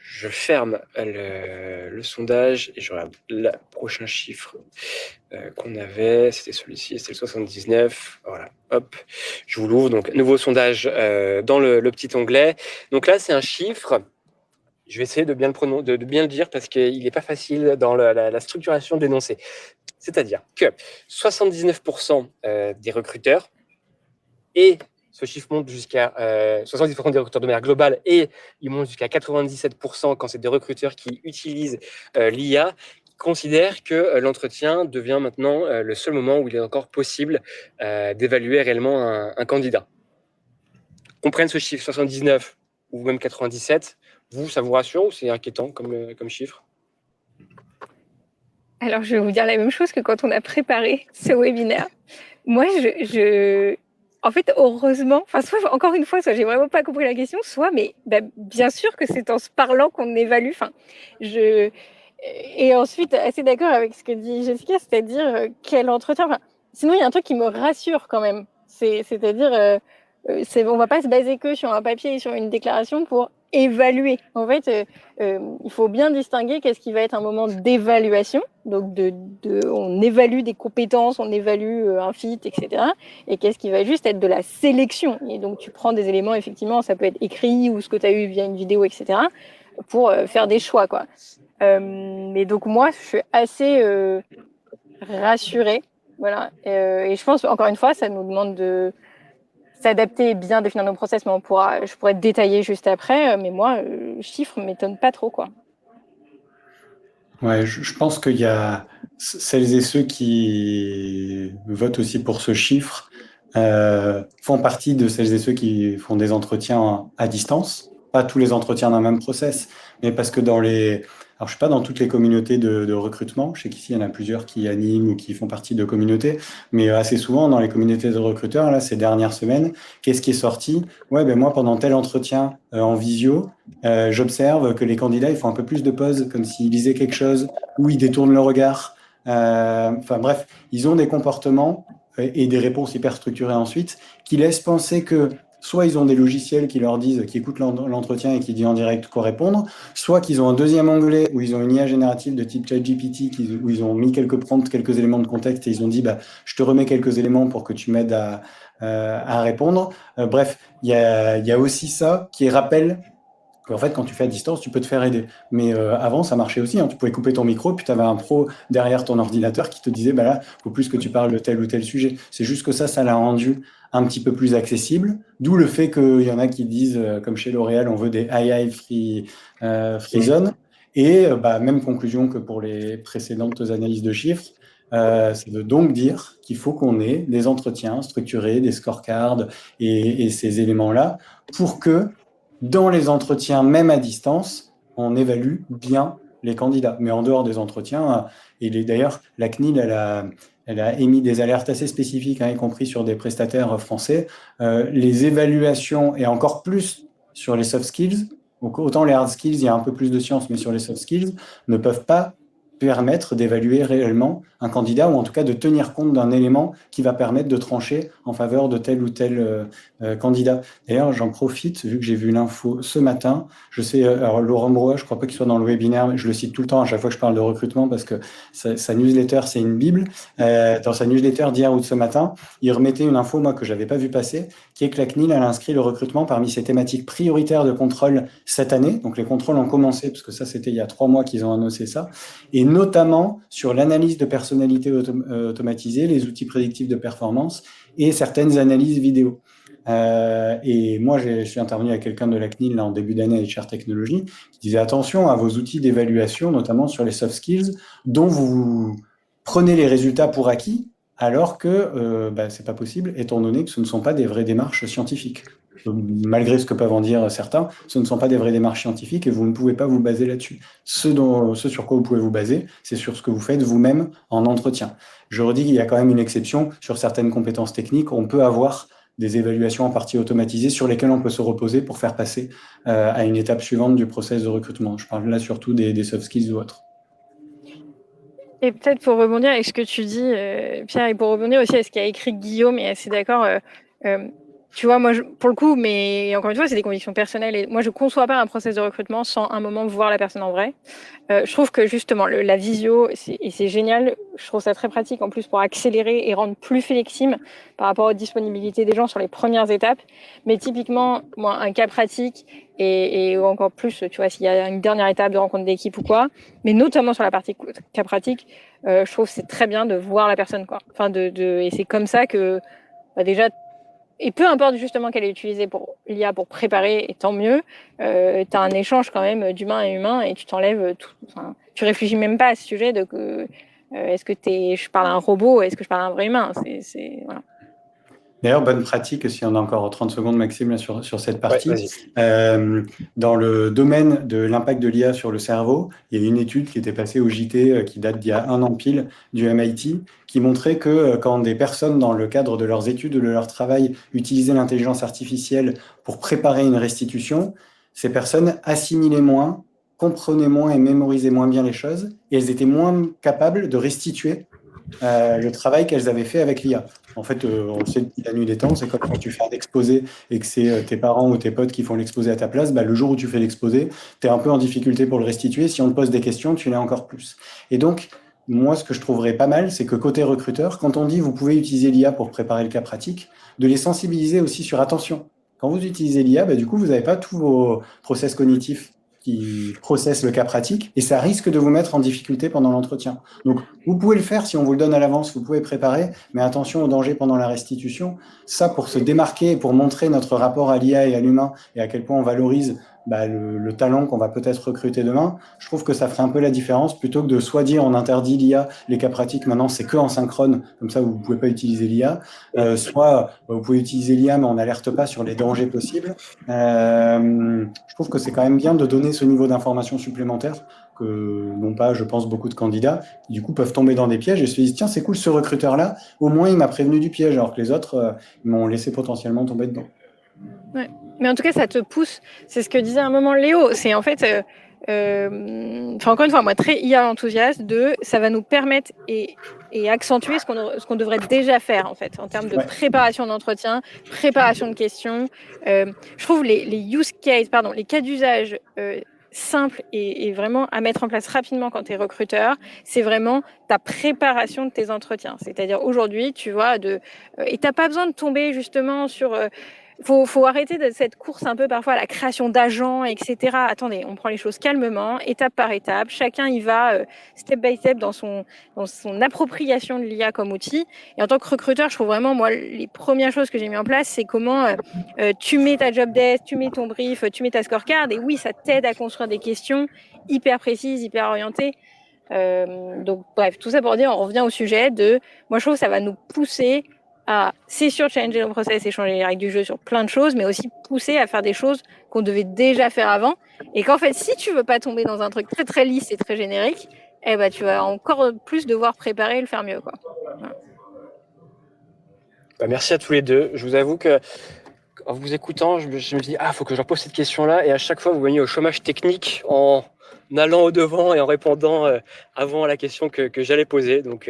Je ferme le sondage et je regarde le prochain chiffre qu'on avait. C'était celui-ci, c'était le 79. Voilà, hop, je vous l'ouvre. Donc, nouveau sondage dans le petit onglet. Donc là, c'est un chiffre. Je vais essayer de bien le dire parce qu'il n'est pas facile dans la structuration de l'énoncé. C'est-à-dire que 79% des recruteurs, et ce chiffre monte jusqu'à 70% des recruteurs de manière globale, et il monte jusqu'à 97% quand c'est des recruteurs qui utilisent l'IA, considèrent que l'entretien devient maintenant le seul moment où il est encore possible d'évaluer réellement un candidat. Qu'on prenne ce chiffre 79 ou même 97, ça vous rassure ou c'est inquiétant comme chiffre? Alors, je vais vous dire la même chose que quand on a préparé ce webinaire. Moi, en fait, heureusement, soit encore une fois, soit j'ai vraiment pas compris la question, soit, mais bien sûr que c'est en se parlant qu'on évalue. Et ensuite, assez d'accord avec ce que dit Jessica, c'est-à-dire quel entretien. Sinon, il y a un truc qui me rassure quand même. C'est-à-dire, on va pas se baser que sur un papier et sur une déclaration pour évaluer. En fait, il faut bien distinguer qu'est-ce qui va être un moment d'évaluation. Donc, on évalue des compétences, on évalue un fit, etc. Et qu'est-ce qui va juste être de la sélection. Et donc, tu prends des éléments, effectivement, ça peut être écrit ou ce que tu as eu via une vidéo, etc. pour faire des choix, quoi. Mais donc, moi, je suis assez rassurée. Voilà. Et je pense, encore une fois, ça nous demande de s'adapter et bien définir nos process, mais je pourrais détailler juste après. Mais moi, le chiffre ne m'étonne pas trop, quoi. Ouais, je pense qu'il y a celles et ceux qui votent aussi pour ce chiffre font partie de celles et ceux qui font des entretiens à distance. Pas tous les entretiens dans le même process, mais parce que alors je suis pas dans toutes les communautés de recrutement. Je sais qu'ici, il y en a plusieurs qui animent ou qui font partie de communautés, mais assez souvent, dans les communautés de recruteurs, là, ces dernières semaines, qu'est-ce qui est sorti? Ouais, ben moi, pendant tel entretien en visio, j'observe que les candidats, ils font un peu plus de pauses, comme s'ils lisaient quelque chose, ou ils détournent le regard. Enfin bref, ils ont des comportements et des réponses hyper structurées ensuite, qui laissent penser que soit ils ont des logiciels qui leur disent, qui écoutent l'entretien et qui disent en direct quoi répondre, soit qu'ils ont un deuxième onglet où ils ont une IA générative de type ChatGPT où ils ont mis quelques prompts, quelques éléments de contexte et ils ont dit je te remets quelques éléments pour que tu m'aides à répondre. Bref, il y a aussi ça qui rappelle qu'en fait, quand tu fais à distance, tu peux te faire aider. Mais avant, ça marchait aussi. Hein. Tu pouvais couper ton micro, puis tu avais un pro derrière ton ordinateur qui te disait là, il faut plus que tu parles de tel ou tel sujet. C'est juste que ça l'a rendu un petit peu plus accessible. D'où le fait qu'il y en a qui disent, comme chez L'Oréal, on veut des AI free zone. Et même conclusion que pour les précédentes analyses de chiffres, c'est de donc dire qu'il faut qu'on ait des entretiens structurés, des scorecards et ces éléments-là pour que dans les entretiens, même à distance, on évalue bien les candidats. Mais en dehors des entretiens, d'ailleurs, la CNIL, elle a émis des alertes assez spécifiques, y compris sur des prestataires français. Les évaluations, et encore plus sur les soft skills, donc autant les hard skills, il y a un peu plus de science, mais sur les soft skills, ne peuvent pas permettre d'évaluer réellement un candidat ou en tout cas de tenir compte d'un élément qui va permettre de trancher en faveur de tel ou tel candidat. D'ailleurs, j'en profite, vu que j'ai vu l'info ce matin, je sais, alors Laurent Brouat, je ne crois pas qu'il soit dans le webinaire, mais je le cite tout le temps à chaque fois que je parle de recrutement parce que sa newsletter, c'est une bible. Dans sa newsletter d'hier ou de ce matin, il remettait une info, moi, que je n'avais pas vu passer, qui est que la CNIL a inscrit le recrutement parmi ses thématiques prioritaires de contrôle cette année. Donc, les contrôles ont commencé, parce que ça, c'était il y a 3 mois qu'ils ont annoncé ça, et notamment sur l'analyse de personnalité automatisée, les outils prédictifs de performance et certaines analyses vidéo. Et moi, je suis intervenu avec quelqu'un de la CNIL là, en début d'année à HR Technologies qui disait attention à vos outils d'évaluation, notamment sur les soft skills, dont vous prenez les résultats pour acquis, alors que c'est pas possible, étant donné que ce ne sont pas des vraies démarches scientifiques. Malgré ce que peuvent en dire certains, ce ne sont pas des vraies démarches scientifiques et vous ne pouvez pas vous baser là-dessus. Ce sur quoi vous pouvez vous baser, c'est sur ce que vous faites vous-même en entretien. Je redis qu'il y a quand même une exception sur certaines compétences techniques. On peut avoir des évaluations en partie automatisées sur lesquelles on peut se reposer pour faire passer à une étape suivante du process de recrutement. Je parle là surtout des soft skills ou autres. Et peut-être pour rebondir avec ce que tu dis, Pierre, et pour rebondir aussi à ce qu'a écrit Guillaume, et assez d'accord, tu vois, moi, pour le coup, mais encore une fois, c'est des convictions personnelles. Et moi, je ne conçois pas un process de recrutement sans un moment voir la personne en vrai. Je trouve que justement, la visio, c'est génial. Je trouve ça très pratique en plus pour accélérer et rendre plus flexible par rapport aux disponibilités des gens sur les premières étapes. Mais typiquement, moi, un cas pratique et encore plus, tu vois, s'il y a une dernière étape de rencontre d'équipe ou quoi, mais notamment sur la partie cas pratique, je trouve que c'est très bien de voir la personne, quoi. Enfin, et c'est comme ça que, déjà, et peu importe justement qu'elle est utilisée pour l'IA pour préparer, et tant mieux, tu as un échange quand même d'humain à humain et tu t'enlèves tout. Enfin, tu réfléchis même pas à ce sujet de que est-ce que je parle à un robot, est-ce que je parle à un vrai humain. Voilà. D'ailleurs, bonne pratique, si on a encore 30 secondes, Maxime, là, sur cette partie. Ouais, dans le domaine de l'impact de l'IA sur le cerveau, il y a une étude qui était passée au JT, qui date d'il y a 1 an pile, du MIT, qui montrait que quand des personnes, dans le cadre de leurs études ou de leur travail, utilisaient l'intelligence artificielle pour préparer une restitution, ces personnes assimilaient moins, comprenaient moins et mémorisaient moins bien les choses, et elles étaient moins capables de restituer le travail qu'elles avaient fait avec l'IA. En fait, on le sait depuis la nuit des temps, c'est comme quand tu fais un exposé et que c'est tes parents ou tes potes qui font l'exposé à ta place, le jour où tu fais l'exposé, tu es un peu en difficulté pour le restituer. Si on te pose des questions, tu l'as encore plus. Et donc, moi, ce que je trouverais pas mal, c'est que côté recruteur, quand on dit vous pouvez utiliser l'IA pour préparer le cas pratique, de les sensibiliser aussi sur attention. Quand vous utilisez l'IA, du coup, vous n'avez pas tous vos process cognitifs qui processent le cas pratique et ça risque de vous mettre en difficulté pendant l'entretien. Donc, vous pouvez le faire si on vous le donne à l'avance, vous pouvez préparer, mais attention au danger pendant la restitution. Ça, pour se démarquer et pour montrer notre rapport à l'IA et à l'humain et à quel point on valorise le talent qu'on va peut-être recruter demain, je trouve que ça ferait un peu la différence plutôt que de soit dire on interdit l'IA, les cas pratiques maintenant c'est que en synchrone, comme ça vous ne pouvez pas utiliser l'IA, soit vous pouvez utiliser l'IA mais on n'alerte pas sur les dangers possibles. Je trouve que c'est quand même bien de donner ce niveau d'information supplémentaire que n'ont pas, je pense, beaucoup de candidats qui du coup peuvent tomber dans des pièges et se disent tiens c'est cool ce recruteur-là, au moins il m'a prévenu du piège alors que les autres m'ont laissé potentiellement tomber dedans. Ouais. Mais en tout cas, ça te pousse. C'est ce que disait à un moment Léo. C'est en fait, encore une fois, moi, très IA enthousiaste ça va nous permettre et accentuer ce qu'on devrait déjà faire, en fait, en termes de préparation d'entretien, préparation de questions. Je trouve les use cases, les cas d'usage simples et vraiment à mettre en place rapidement quand tu es recruteur, c'est vraiment ta préparation de tes entretiens. C'est-à-dire aujourd'hui, tu vois, et tu n'as pas besoin de tomber justement sur... Faut arrêter de cette course un peu parfois à la création d'agents, etc. Attendez, on prend les choses calmement, étape par étape. Chacun y va step by step dans son appropriation de l'IA comme outil. Et en tant que recruteur, je trouve vraiment, moi, les premières choses que j'ai mis en place, c'est comment tu mets ta job desk, tu mets ton brief, tu mets ta scorecard. Et oui, ça t'aide à construire des questions hyper précises, hyper orientées. Donc, bref, tout ça pour dire, on revient au sujet moi, je trouve que ça va nous pousser c'est sûr, challenger le process et changer les règles du jeu sur plein de choses, mais aussi pousser à faire des choses qu'on devait déjà faire avant. Et qu'en fait, si tu veux pas tomber dans un truc très très lisse et très générique, tu vas encore plus devoir préparer et le faire mieux, quoi. Voilà. Merci à tous les deux. Je vous avoue que en vous écoutant, je me dis faut que je leur pose cette question-là. Et à chaque fois, vous voyez au chômage technique en allant au-devant et en répondant avant la question que j'allais poser. Donc,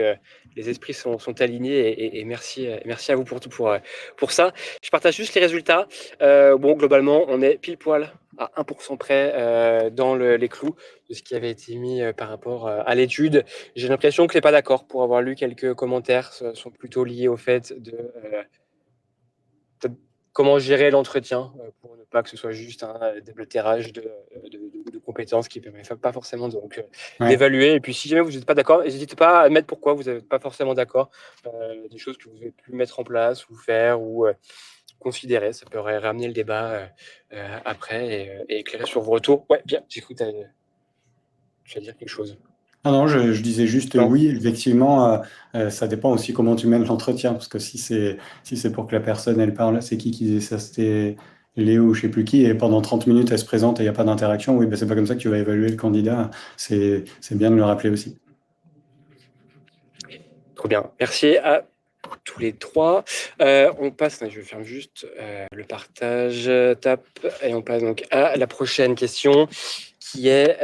les esprits sont alignés et merci à vous pour tout pour ça. Je partage juste les résultats. Bon, globalement, on est pile poil à 1% près dans les clous de ce qui avait été mis par rapport à l'étude. J'ai l'impression que tu n'es pas d'accord. Pour avoir lu quelques commentaires, sont plutôt liés au fait de comment gérer l'entretien pour ne pas que ce soit juste un déblatérage de compétences qui ne permet pas forcément d'évaluer. Et puis, si jamais vous n'êtes pas d'accord, n'hésitez pas à mettre pourquoi vous n'êtes pas forcément d'accord. Des choses que vous avez pu mettre en place ou faire ou considérer. Ça peut ramener le débat après et éclairer sur vos retours. Ouais, bien, j'écoute. Tu vas dire quelque chose. Ah non, je disais juste Non. oui, effectivement, ça dépend aussi comment tu mènes l'entretien, parce que si c'est pour que la personne, elle parle, c'est qui disait ça? C'était Léo ou je sais plus qui, et pendant 30 minutes, elle se présente et il n'y a pas d'interaction, oui, ben, c'est pas comme ça que tu vas évaluer le candidat. C'est bien de le rappeler aussi. Trop bien. Merci à tous les trois. On passe, je ferme juste le partage, tape, et on passe donc à la prochaine question qui est.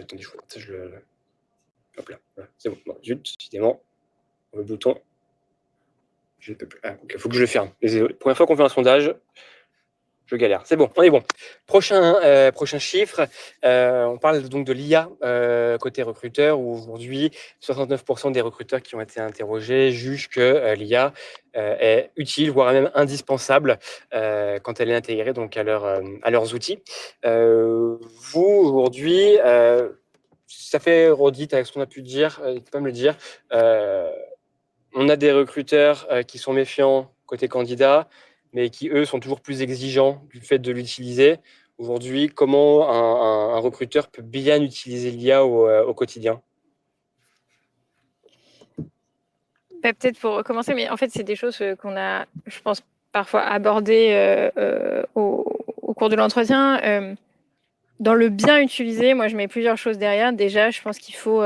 Attendez, je partage le. Hop là, voilà, c'est bon. Non, zut, décidément, le bouton. Je ne peux plus. Il faut que je le ferme. Désolé. Première fois qu'on fait un sondage, je galère. C'est bon, on est bon. Prochain chiffre. On parle donc de l'IA côté recruteur, où aujourd'hui, 69% des recruteurs qui ont été interrogés jugent que l'IA est utile, voire même indispensable quand elle est intégrée donc à leurs outils. Vous, aujourd'hui, ça fait redite avec ce qu'on a pu dire, tu peux me le dire, on a des recruteurs qui sont méfiants côté candidat, mais qui, eux, sont toujours plus exigeants du fait de l'utiliser. Aujourd'hui, comment un recruteur peut bien utiliser l'IA au quotidien? Peut-être pour commencer, mais en fait, c'est des choses qu'on a, je pense, parfois abordées au cours de l'entretien. Dans le bien utiliser, moi, je mets plusieurs choses derrière. Déjà, je pense qu'il faut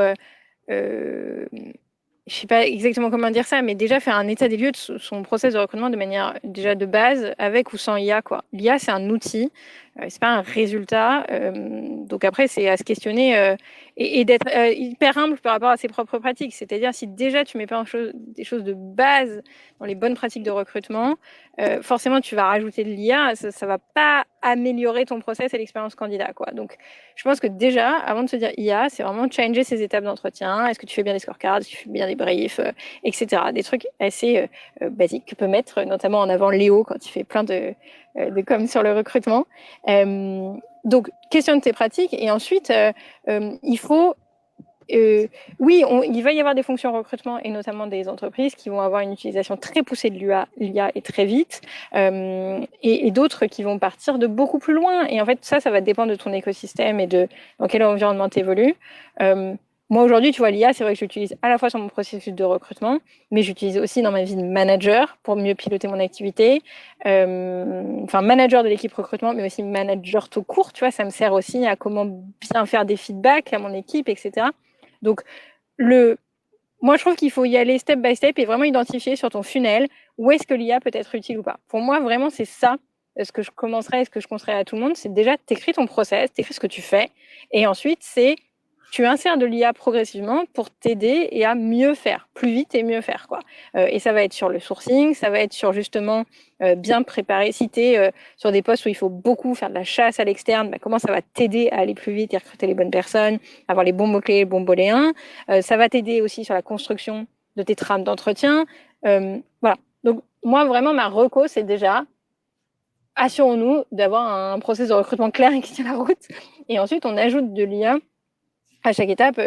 je sais pas exactement comment dire ça, mais déjà faire un état des lieux de son process de recrutement de manière déjà de base, avec ou sans IA, quoi. L'IA, c'est un outil, c'est pas un résultat. Donc après, c'est à se questionner et d'être hyper humble par rapport à ses propres pratiques. C'est-à-dire, si déjà tu mets pas des choses de base dans les bonnes pratiques de recrutement, forcément, tu vas rajouter de l'IA, ça va pas améliorer ton process et l'expérience candidat, quoi. Donc, je pense que déjà, avant de se dire IA, c'est vraiment changer ces étapes d'entretien. Est-ce que tu fais bien des scorecards, est-ce que tu fais bien des briefs, etc. Des trucs assez basiques que peut mettre notamment en avant Léo quand il fait plein de com sur le recrutement. Donc, questionne tes pratiques et ensuite, il faut oui, il va y avoir des fonctions recrutement et notamment des entreprises qui vont avoir une utilisation très poussée de l'IA et très vite, et d'autres qui vont partir de beaucoup plus loin. Et en fait, ça va dépendre de ton écosystème et de dans quel environnement tu évolues. Moi, aujourd'hui, tu vois, l'IA, c'est vrai que j'utilise à la fois sur mon processus de recrutement, mais j'utilise aussi dans ma vie de manager pour mieux piloter mon activité. Enfin, manager de l'équipe recrutement, mais aussi manager tout court, tu vois, ça me sert aussi à comment bien faire des feedbacks à mon équipe, etc. Donc, moi, je trouve qu'il faut y aller step by step et vraiment identifier sur ton funnel où est-ce que l'IA peut être utile ou pas. Pour moi, vraiment, c'est ça ce que je commencerais, ce que je conseillerais à tout le monde, c'est déjà t'écris ton process, t'écris ce que tu fais, et ensuite, c'est tu insères de l'IA progressivement pour t'aider et à mieux faire, plus vite et mieux faire, quoi. Et ça va être sur le sourcing, ça va être sur justement bien préparer. Si tu es sur des postes où il faut beaucoup faire de la chasse à l'externe, comment ça va t'aider à aller plus vite et recruter les bonnes personnes, avoir les bons mots-clés, les bons boléens. Ça va t'aider aussi sur la construction de tes trames d'entretien. Voilà. Donc, moi, vraiment, ma reco, c'est déjà assurons-nous d'avoir un processus de recrutement clair et qui tient la route. Et ensuite, on ajoute de l'IA à chaque étape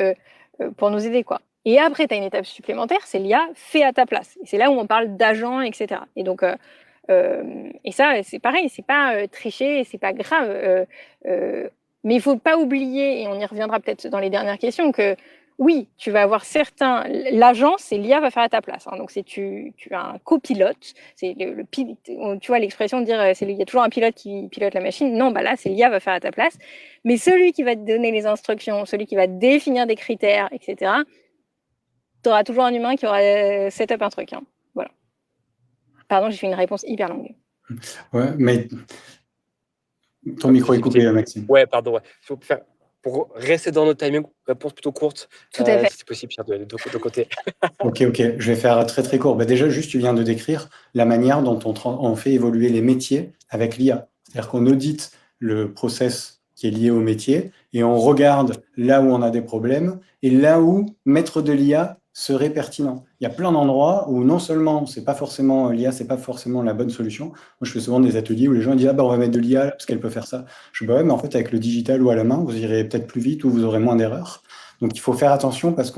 pour nous aider, quoi. Et après, tu as une étape supplémentaire, c'est l'IA fait à ta place. Et c'est là où on parle d'agents, etc. Et donc, et ça, c'est pareil, c'est pas tricher, c'est pas grave. Mais il faut pas oublier, et on y reviendra peut-être dans les dernières questions, que oui, tu vas avoir certains. L'agent, c'est l'IA va faire à ta place. Hein. Donc, tu as un copilote. C'est tu vois l'expression de dire il y a toujours un pilote qui pilote la machine. Non, là, c'est l'IA va faire à ta place. Mais celui qui va te donner les instructions, celui qui va définir des critères, etc., tu auras toujours un humain qui aura set up un truc. Hein. Voilà. Pardon, j'ai fait une réponse hyper longue. Ouais, mais ton micro est coupé, Maxime. Ouais, pardon. Ouais. pour rester dans notre timing, réponse plutôt courte, Tout à fait. si c'est possible, Pierre, de deux côtés. Ok, je vais faire très très court. Bah, déjà, juste, tu viens de décrire la manière dont on fait évoluer les métiers avec l'IA. C'est-à-dire qu'on audite le process qui est lié au métier et on regarde là où on a des problèmes et là où mettre de l'IA serait pertinent. Il y a plein d'endroits où non seulement c'est pas forcément l'IA, c'est pas forcément la bonne solution. Moi, je fais souvent des ateliers où les gens disent ah bah on va mettre de l'IA parce qu'elle peut faire ça. Je dis bah ouais, mais en fait avec le digital ou à la main, vous irez peut-être plus vite ou vous aurez moins d'erreurs. Donc il faut faire attention parce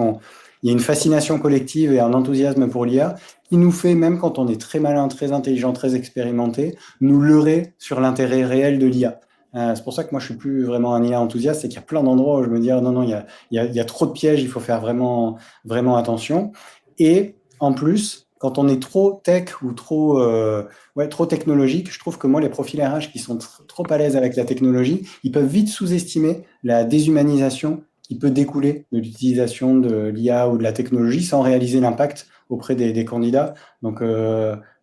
il y a une fascination collective et un enthousiasme pour l'IA qui nous fait, même quand on est très malin, très intelligent, très expérimenté, nous leurrer sur l'intérêt réel de l'IA. C'est pour ça que moi, je suis plus vraiment un IA enthousiaste, c'est qu'il y a plein d'endroits où je me dis, ah, non, il y a trop de pièges, il faut faire vraiment, vraiment attention. Et en plus, quand on est trop tech ou trop technologique, je trouve que moi, les profils RH qui sont trop à l'aise avec la technologie, ils peuvent vite sous-estimer la déshumanisation qui peut découler de l'utilisation de l'IA ou de la technologie sans réaliser l'impact auprès des candidats. Donc,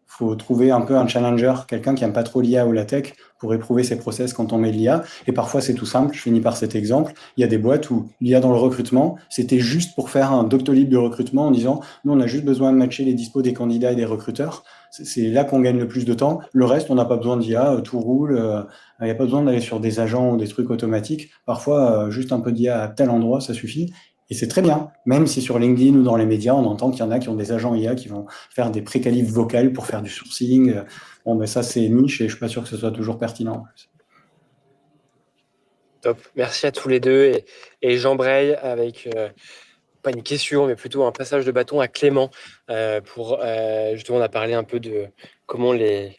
faut trouver un peu un challenger, quelqu'un qui n'aime pas trop l'IA ou la tech pour éprouver ses process quand on met l'IA. Et parfois, c'est tout simple. Je finis par cet exemple. Il y a des boîtes où l'IA dans le recrutement, c'était juste pour faire un Doctolib de recrutement en disant, nous, on a juste besoin de matcher les dispos des candidats et des recruteurs. C'est là qu'on gagne le plus de temps. Le reste, on n'a pas besoin d'IA, tout roule. Il n'y a pas besoin d'aller sur des agents ou des trucs automatiques. Parfois, juste un peu d'IA à tel endroit, ça suffit. Et c'est très bien, même si sur LinkedIn ou dans les médias, on entend qu'il y en a qui ont des agents IA qui vont faire des préqualifs vocales pour faire du sourcing. Bon, ben ça, c'est niche et je ne suis pas sûr que ce soit toujours pertinent. Top. Merci à tous les deux. Et j'embraye avec, pas une question, mais plutôt un passage de bâton à Clément pour, justement, on a parlé un peu de comment les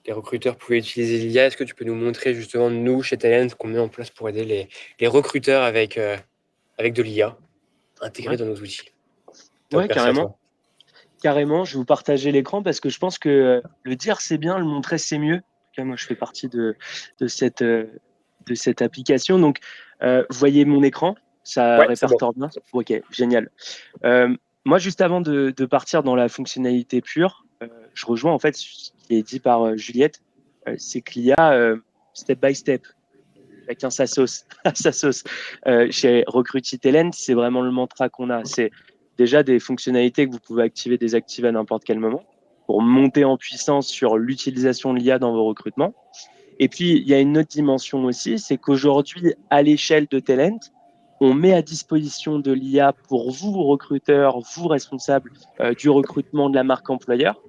recruteurs pouvaient utiliser l'IA. Est-ce que tu peux nous montrer, justement, nous, chez Talent, ce qu'on met en place pour aider les recruteurs avec de l'IA intégrée dans nos outils? Top, Ouais, merci à toi. carrément. Je vais vous partager l'écran parce que je pense que le dire c'est bien, le montrer c'est mieux. En tout cas, moi, je fais partie de cette application. Donc, vous voyez mon écran, ça Ouais, c'est bon. répertoire bien. Ok, génial. Moi, juste avant de partir dans la fonctionnalité pure, je rejoins en fait ce qui est dit par Juliette. C'est qu'il y a step by step, chacun sa sauce. sa sauce. Chez Recruit Talent, c'est vraiment le mantra qu'on a. C'est déjà des fonctionnalités que vous pouvez activer, désactiver à n'importe quel moment pour monter en puissance sur l'utilisation de l'IA dans vos recrutements. Et puis, il y a une autre dimension aussi, c'est qu'aujourd'hui, à l'échelle de Talent, on met à disposition de l'IA pour vous, recruteurs, vous, responsables du recrutement de la marque employeur.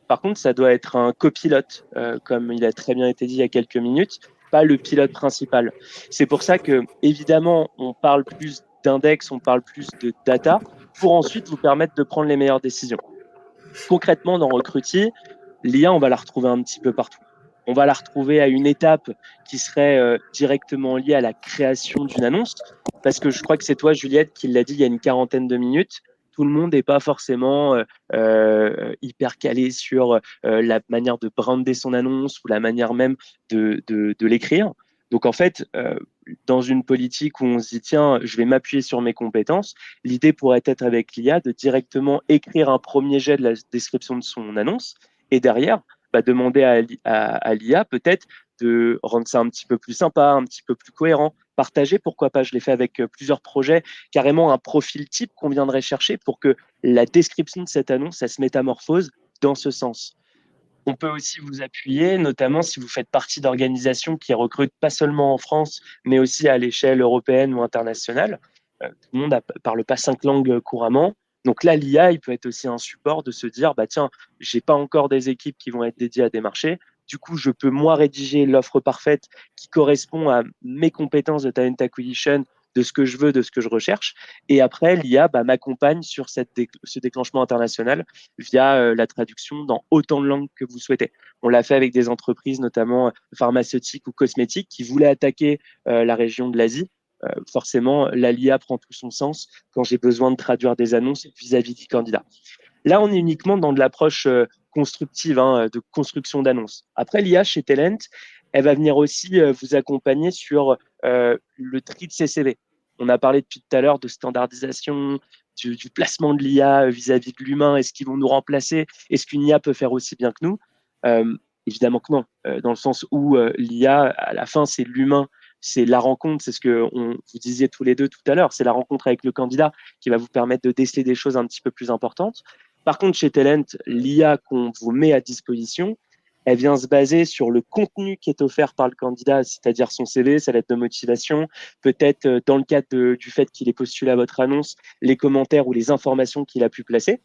Par contre, ça doit être un copilote, comme il a très bien été dit il y a quelques minutes, pas le pilote principal. C'est pour ça que, évidemment, on parle plus d'index, on parle plus de data, pour ensuite vous permettre de prendre les meilleures décisions. Concrètement, dans Recruity, l'IA, on va la retrouver un petit peu partout. On va la retrouver à une étape qui serait directement liée à la création d'une annonce, parce que je crois que c'est toi, Juliette, qui l'a dit il y a une quarantaine de minutes. Tout le monde n'est pas forcément hyper calé sur la manière de brander son annonce ou la manière même de l'écrire. Donc en fait, dans une politique où on se dit tiens, je vais m'appuyer sur mes compétences, l'idée pourrait être avec l'IA de directement écrire un premier jet de la description de son annonce et derrière, demander à l'IA peut-être de rendre ça un petit peu plus sympa, un petit peu plus cohérent, partager, pourquoi pas, je l'ai fait avec plusieurs projets, carrément un profil type qu'on viendrait chercher pour que la description de cette annonce, ça se métamorphose dans ce sens. On peut aussi vous appuyer, notamment si vous faites partie d'organisations qui recrutent pas seulement en France, mais aussi à l'échelle européenne ou internationale. Tout le monde ne parle pas 5 langues couramment. Donc là, l'IA, il peut être aussi un support de se dire, tiens, j'ai pas encore des équipes qui vont être dédiées à des marchés. Du coup, je peux moi rédiger l'offre parfaite qui correspond à mes compétences de talent acquisition, de ce que je veux, de ce que je recherche. Et après, l'IA m'accompagne sur ce déclenchement international via la traduction dans autant de langues que vous souhaitez. On l'a fait avec des entreprises, notamment pharmaceutiques ou cosmétiques, qui voulaient attaquer la région de l'Asie. Forcément, l'IA prend tout son sens quand j'ai besoin de traduire des annonces vis-à-vis du candidat. Là, on est uniquement dans de l'approche constructive, de construction d'annonces. Après, l'IA chez Talent, elle va venir aussi vous accompagner sur le tri de CCV. On a parlé depuis tout à l'heure de standardisation, du placement de l'IA vis-à-vis de l'humain. Est-ce qu'ils vont nous remplacer? Est-ce qu'une IA peut faire aussi bien que nous? Évidemment que non, dans le sens où l'IA, à la fin, c'est l'humain c'est la rencontre, c'est ce que vous disiez tous les deux tout à l'heure, c'est la rencontre avec le candidat qui va vous permettre de déceler des choses un petit peu plus importantes. Par contre, chez Talent, l'IA qu'on vous met à disposition, elle vient se baser sur le contenu qui est offert par le candidat, c'est-à-dire son CV, sa lettre de motivation, peut-être dans le cadre du fait qu'il ait postulé à votre annonce, les commentaires ou les informations qu'il a pu placer.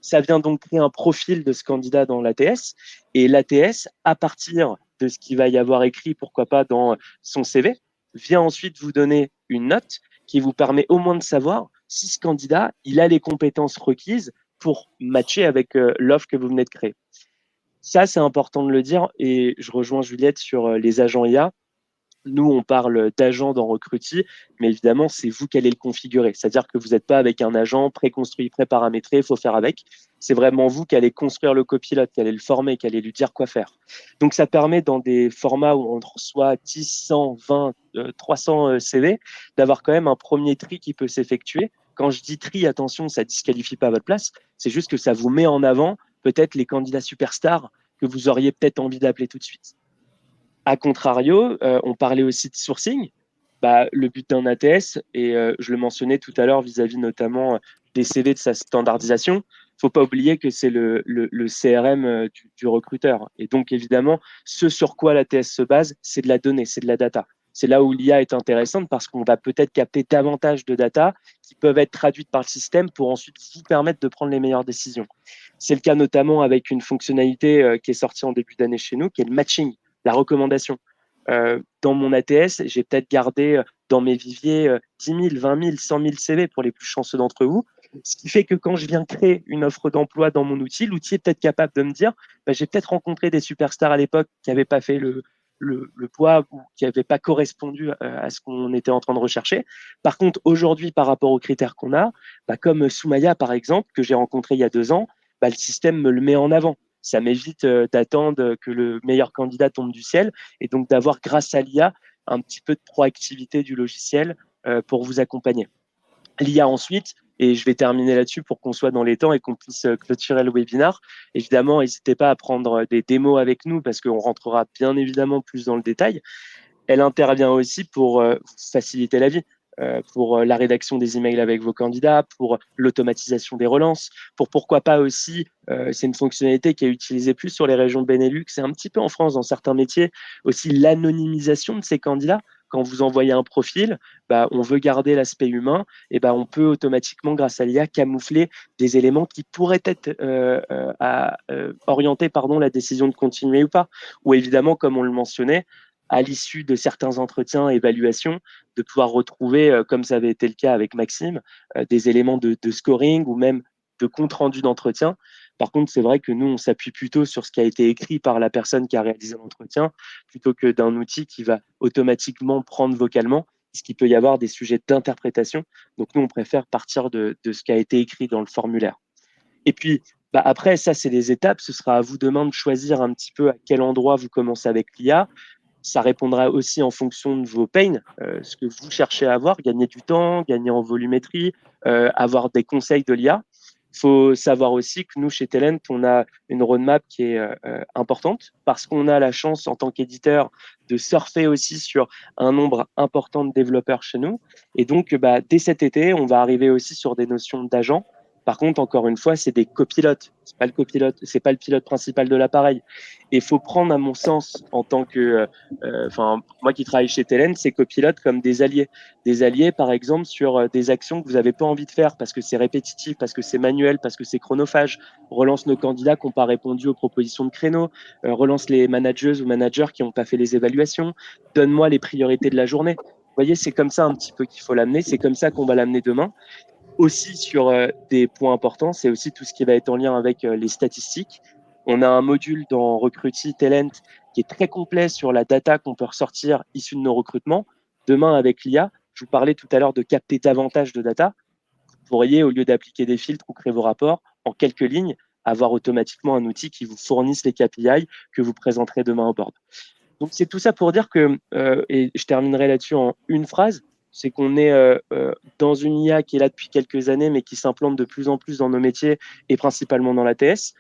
Ça vient donc créer un profil de ce candidat dans l'ATS. Et l'ATS, à partir de ce qu'il va y avoir écrit, pourquoi pas dans son CV, vient ensuite vous donner une note qui vous permet au moins de savoir si ce candidat, il a les compétences requises pour matcher avec l'offre que vous venez de créer. Ça, c'est important de le dire et je rejoins Juliette sur les agents IA. Nous, on parle d'agents dans Recruity, mais évidemment, c'est vous qui allez le configurer. C'est-à-dire que vous n'êtes pas avec un agent préconstruit, préparamétré, il faut faire avec. C'est vraiment vous qui allez construire le copilote, qui allez le former, qui allez lui dire quoi faire. Donc, ça permet dans des formats où on reçoit 10, 100, 20, 300 CV, d'avoir quand même un premier tri qui peut s'effectuer. Quand je dis tri, attention, ça ne disqualifie pas votre place. C'est juste que ça vous met en avant peut-être les candidats superstars que vous auriez peut-être envie d'appeler tout de suite. A contrario, on parlait aussi de sourcing. Le but d'un ATS, et je le mentionnais tout à l'heure vis-à-vis notamment des CV de sa standardisation, il ne faut pas oublier que c'est le CRM du recruteur. Et donc, évidemment, ce sur quoi l'ATS se base, c'est de la donnée, c'est de la data. C'est là où l'IA est intéressante parce qu'on va peut-être capter davantage de data qui peuvent être traduites par le système pour ensuite vous permettre de prendre les meilleures décisions. C'est le cas notamment avec une fonctionnalité qui est sortie en début d'année chez nous, qui est le matching, la recommandation. Dans mon ATS, j'ai peut-être gardé dans mes viviers 10 000, 20 000, 100 000 CV pour les plus chanceux d'entre vous. Ce qui fait que quand je viens créer une offre d'emploi dans mon outil, l'outil est peut-être capable de me dire j'ai peut-être rencontré des superstars à l'époque qui n'avaient pas fait le poids ou qui n'avaient pas correspondu à ce qu'on était en train de rechercher. Par contre, aujourd'hui, par rapport aux critères qu'on a, comme Soumaya, par exemple, que j'ai rencontré il y a 2 ans, le système me le met en avant. Ça m'évite d'attendre que le meilleur candidat tombe du ciel et donc d'avoir, grâce à l'IA, un petit peu de proactivité du logiciel pour vous accompagner. L'IA ensuite, et je vais terminer là-dessus pour qu'on soit dans les temps et qu'on puisse clôturer le webinaire. Évidemment, n'hésitez pas à prendre des démos avec nous parce qu'on rentrera bien évidemment plus dans le détail. Elle intervient aussi pour vous faciliter la vie, pour la rédaction des emails avec vos candidats, pour l'automatisation des relances, pour pourquoi pas aussi, c'est une fonctionnalité qui est utilisée plus sur les régions de Benelux, c'est un petit peu en France dans certains métiers, aussi l'anonymisation de ces candidats. Quand vous envoyez un profil, on veut garder l'aspect humain, et on peut automatiquement, grâce à l'IA, camoufler des éléments qui pourraient être orienter la décision de continuer ou pas. Ou évidemment, comme on le mentionnait, à l'issue de certains entretiens, évaluations, de pouvoir retrouver, comme ça avait été le cas avec Maxime, des éléments de scoring ou même de compte rendu d'entretien. Par contre, c'est vrai que nous, on s'appuie plutôt sur ce qui a été écrit par la personne qui a réalisé l'entretien, plutôt que d'un outil qui va automatiquement prendre vocalement, puisqu'il peut y avoir des sujets d'interprétation. Donc nous, on préfère partir de ce qui a été écrit dans le formulaire. Et puis, après, ça, c'est les étapes. Ce sera à vous demain de choisir un petit peu à quel endroit vous commencez avec l'IA. Ça répondra aussi en fonction de vos pains, ce que vous cherchez à avoir, gagner du temps, gagner en volumétrie, avoir des conseils de l'IA. Il faut savoir aussi que nous, chez Talent, on a une roadmap qui est importante parce qu'on a la chance, en tant qu'éditeur, de surfer aussi sur un nombre important de développeurs chez nous. Et donc, dès cet été, on va arriver aussi sur des notions d'agents. Par contre, encore une fois, c'est des copilotes. C'est pas le copilote, c'est pas le pilote principal de l'appareil. Et il faut prendre, à mon sens, en tant que, moi qui travaille chez Talent, ces copilotes comme des alliés. Des alliés, par exemple, sur des actions que vous n'avez pas envie de faire parce que c'est répétitif, parce que c'est manuel, parce que c'est chronophage. Relance nos candidats qui n'ont pas répondu aux propositions de créneaux. Relance les managers ou managers qui n'ont pas fait les évaluations. Donne-moi les priorités de la journée. Vous voyez, c'est comme ça un petit peu qu'il faut l'amener. C'est comme ça qu'on va l'amener demain. Aussi sur des points importants, c'est aussi tout ce qui va être en lien avec les statistiques. On a un module dans Recruity Talent qui est très complet sur la data qu'on peut ressortir issue de nos recrutements. Demain, avec l'IA, je vous parlais tout à l'heure de capter davantage de data. Vous pourriez, au lieu d'appliquer des filtres ou créer vos rapports, en quelques lignes, avoir automatiquement un outil qui vous fournisse les KPI que vous présenterez demain au board. Donc, c'est tout ça pour dire que, et je terminerai là-dessus en une phrase, c'est qu'on est dans une IA qui est là depuis quelques années, mais qui s'implante de plus en plus dans nos métiers et principalement dans l'ATS.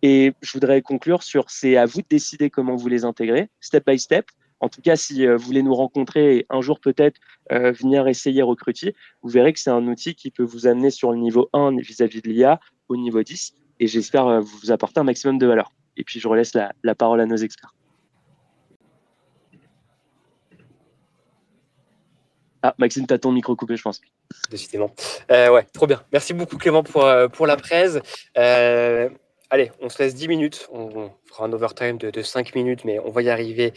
Et je voudrais conclure sur c'est à vous de décider comment vous les intégrez, step by step, En tout cas, si vous voulez nous rencontrer et un jour peut-être venir essayer Recruity, vous verrez que c'est un outil qui peut vous amener sur le niveau 1 vis-à-vis de l'IA au niveau 10 et j'espère vous apporter un maximum de valeur. Et puis, je relaisse la parole à nos experts. Ah, Maxime, tu as ton micro coupé, je pense. Décidément. Ouais, trop bien. Merci beaucoup, Clément, pour la presse. Allez, on se laisse 10 minutes. On fera un overtime de 5 minutes, mais on va y arriver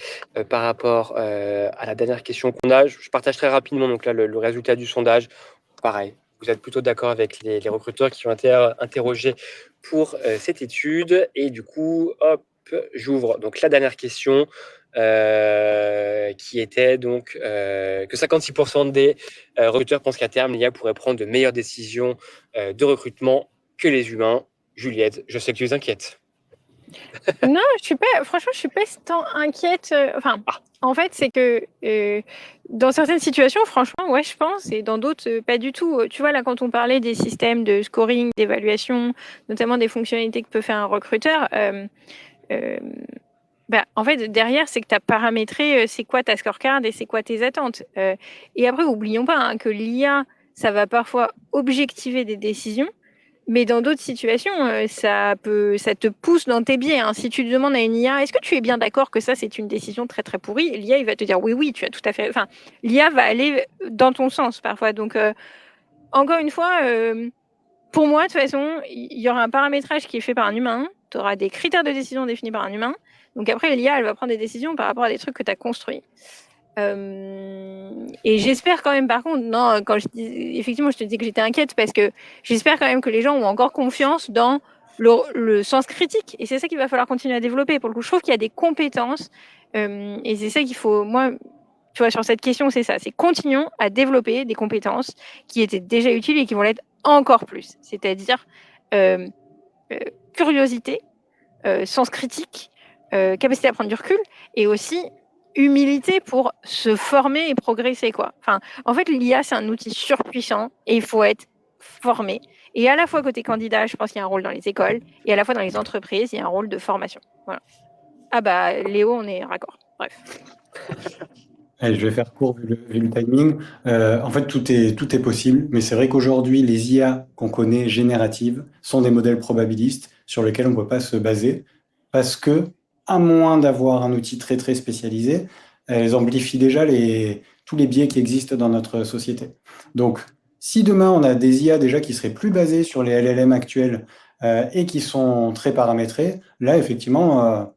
par rapport à la dernière question qu'on a. Je partage très rapidement donc là, le résultat du sondage. Pareil, vous êtes plutôt d'accord avec les recruteurs qui ont été interrogés pour cette étude. Et du coup, hop, j'ouvre donc la dernière question qui était donc que 56% des recruteurs pensent qu'à terme, l'IA pourrait prendre de meilleures décisions de recrutement que les humains. Juliette, je sais que tu es inquiète. Non, franchement, je suis pas tant inquiète. En fait, c'est que dans certaines situations, franchement, ouais, je pense, et dans d'autres, pas du tout. Tu vois, là, quand on parlait des systèmes de scoring, d'évaluation, notamment des fonctionnalités que peut faire un recruteur, en fait, derrière, c'est que tu as paramétré c'est quoi ta scorecard et c'est quoi tes attentes. Et après, oublions pas que l'IA, ça va parfois objectiver des décisions, mais dans d'autres situations, ça te pousse dans tes biais. Si tu demandes à une IA, est-ce que tu es bien d'accord que ça, c'est une décision très, très pourrie? L'IA, il va te dire oui, oui, tu as tout à fait. Enfin, l'IA va aller dans ton sens parfois. Donc, encore une fois, pour moi, de toute façon, il y aura un paramétrage qui est fait par un humain. Tu auras des critères de décision définis par un humain. Donc après, l'IA, elle va prendre des décisions par rapport à des trucs que tu as construits. Et j'espère quand même, par contre, non, effectivement, je te dis que j'étais inquiète parce que j'espère quand même que les gens ont encore confiance dans le sens critique. Et c'est ça qu'il va falloir continuer à développer. Pour le coup, je trouve qu'il y a des compétences. Et c'est ça qu'il faut, moi, tu vois, sur cette question, c'est ça. C'est continuons à développer des compétences qui étaient déjà utiles et qui vont l'être encore plus. C'est-à-dire curiosité, sens critique, capacité à prendre du recul et aussi humilité pour se former et progresser, quoi. En fait, l'IA, c'est un outil surpuissant et il faut être formé. Et à la fois côté candidat, je pense qu'il y a un rôle dans les écoles et à la fois dans les entreprises, il y a un rôle de formation. Voilà. Ah bah, Léo, on est raccord. Bref. Allez, je vais faire court vu le timing. En fait, tout est possible, mais c'est vrai qu'aujourd'hui, les IA qu'on connaît génératives sont des modèles probabilistes sur lesquels on ne peut pas se baser parce que, à moins d'avoir un outil très très spécialisé, elles amplifient déjà tous les biais qui existent dans notre société. Donc, si demain on a des IA déjà qui seraient plus basées sur les LLM actuels et qui sont très paramétrés, là, effectivement,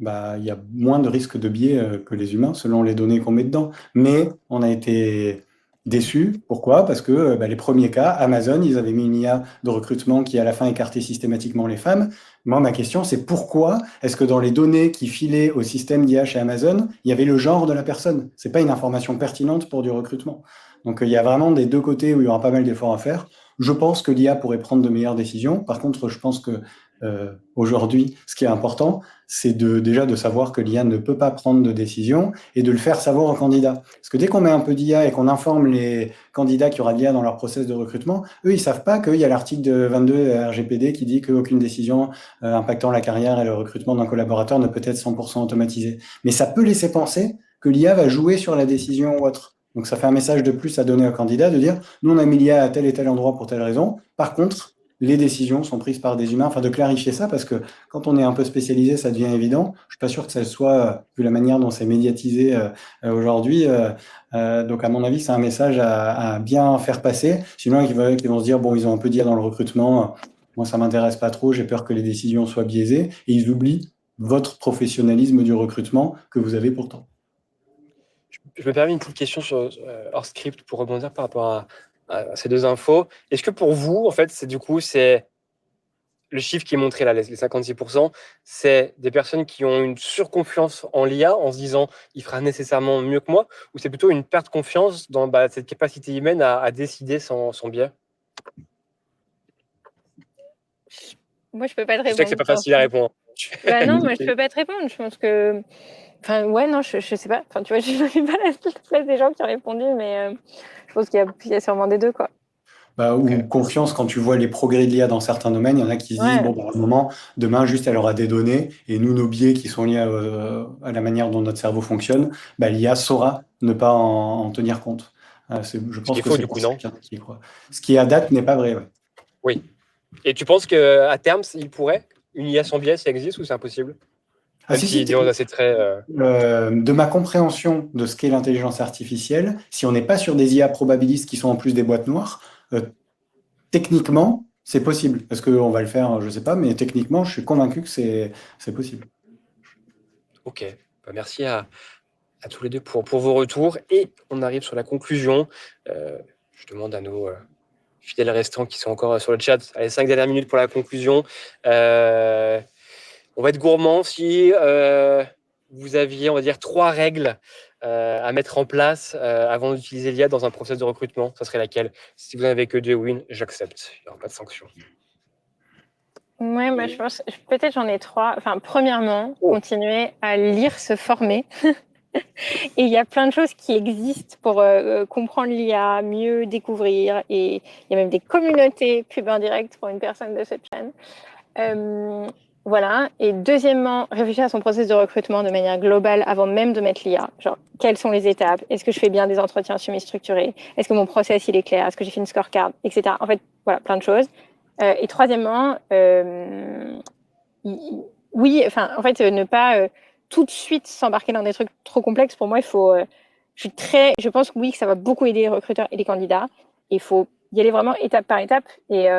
il y a moins de risques de biais que les humains selon les données qu'on met dedans. Mais on a été déçus. Pourquoi? Parce que les premiers cas, Amazon, ils avaient mis une IA de recrutement qui à la fin écartait systématiquement les femmes. Moi, ma question, c'est pourquoi est-ce que dans les données qui filaient au système d'IA chez Amazon, il y avait le genre de la personne? C'est pas une information pertinente pour du recrutement. Donc il y a vraiment des deux côtés où il y aura pas mal d'efforts à faire. Je pense que l'IA pourrait prendre de meilleures décisions. Par contre, je pense que aujourd'hui, ce qui est important, c'est déjà de savoir que l'IA ne peut pas prendre de décision et de le faire savoir aux candidats. Parce que dès qu'on met un peu d'IA et qu'on informe les candidats qu'il y aura de l'IA dans leur process de recrutement, eux, ils savent pas qu'il y a l'article 22 RGPD qui dit qu'aucune décision impactant la carrière et le recrutement d'un collaborateur ne peut être 100% automatisée. Mais ça peut laisser penser que l'IA va jouer sur la décision ou autre. Donc ça fait un message de plus à donner aux candidats de dire, nous on a mis l'IA à tel et tel endroit pour telle raison. Par contre, les décisions sont prises par des humains, de clarifier ça, parce que quand on est un peu spécialisé, ça devient évident. Je suis pas sûr que ça soit, vu la manière dont c'est médiatisé aujourd'hui. Donc, à mon avis, c'est un message à bien faire passer. Sinon, ils vont se dire, bon, ils ont un peu d'IA dans le recrutement. Moi, ça m'intéresse pas trop. J'ai peur que les décisions soient biaisées. Et ils oublient votre professionnalisme du recrutement que vous avez pourtant. Je me permets une petite question hors script pour rebondir par rapport à ces deux infos. Est-ce que pour vous, en fait, c'est le chiffre qui est montré là, les 56%, c'est des personnes qui ont une surconfiance en l'IA en se disant il fera nécessairement mieux que moi, ou c'est plutôt une perte de confiance dans cette capacité humaine à décider sans biais? Moi, je peux pas te répondre. Je sais que c'est pas facile à répondre. Non, moi, je peux pas te répondre. Je pense que... non, je sais pas. Tu vois, je n'ai pas la place des gens qui ont répondu, mais je pense qu'il y a sûrement des deux, quoi. Ou confiance quand tu vois les progrès de l'IA dans certains domaines. Il y en a qui se disent, Ouais. bon, à un moment, demain, juste, elle aura des données, et nous, nos biais qui sont liés à la manière dont notre cerveau fonctionne, l'IA saura ne pas en tenir compte. Je Ce qui pense est que faux, c'est du pour coup, ça non? qu'il y en a qui y croient. Ce qui, à date, n'est pas vrai. Ouais. Oui. Et tu penses qu'à terme, il pourrait une IA sans biais, ça existe ou c'est impossible? Ah Même si, si, si, disons, c'est très... de ma compréhension de ce qu'est l'intelligence artificielle, si on n'est pas sur des IA probabilistes qui sont en plus des boîtes noires, techniquement, c'est possible. Est-ce qu'on va le faire? Je ne sais pas, mais techniquement, je suis convaincu que c'est possible. Ok. Merci à tous les deux pour vos retours. Et on arrive sur la conclusion. Je demande à nos fidèles restants qui sont encore sur le chat, allez, 5 dernières minutes pour la conclusion. On va être gourmand si vous aviez, on va dire, 3 règles à mettre en place avant d'utiliser l'IA dans un process de recrutement. Ça serait laquelle? Si vous n'en avez que 2, oui, j'accepte. Il n'y aura pas de sanction. Ouais, je pense, peut-être j'en ai 3. Enfin, premièrement, Oh. continuer à lire, se former. Et il y a plein de choses qui existent pour comprendre l'IA, mieux découvrir. Et il y a même des communautés pub indirectes pour une personne de cette chaîne. Voilà. Et deuxièmement, réfléchir à son processus de recrutement de manière globale avant même de mettre l'IA. Genre, quelles sont les étapes? Est-ce que je fais bien des entretiens semi-structurés? Est-ce que mon process, il est clair? Est-ce que j'ai fait une scorecard? Etc. En fait, voilà, plein de choses. Et troisièmement, oui, enfin, en fait, ne pas tout de suite s'embarquer dans des trucs trop complexes. Pour moi, il faut. Je pense que oui, que ça va beaucoup aider les recruteurs et les candidats. Il faut y aller vraiment étape par étape et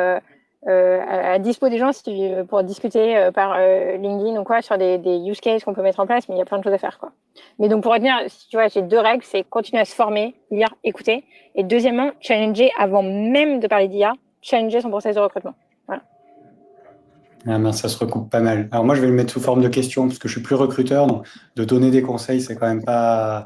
à dispo des gens pour discuter par LinkedIn ou quoi sur des use cases qu'on peut mettre en place, mais il y a plein de choses à faire, quoi. Mais donc, pour retenir, si tu vois, j'ai 2 règles, c'est continuer à se former, lire, écouter. Et deuxièmement, challenger avant même de parler d'IA, challenger son process de recrutement. Voilà. Ah, ça se recoupe pas mal. Alors moi, je vais le mettre sous forme de questions parce que je suis plus recruteur, donc de donner des conseils, c'est quand même pas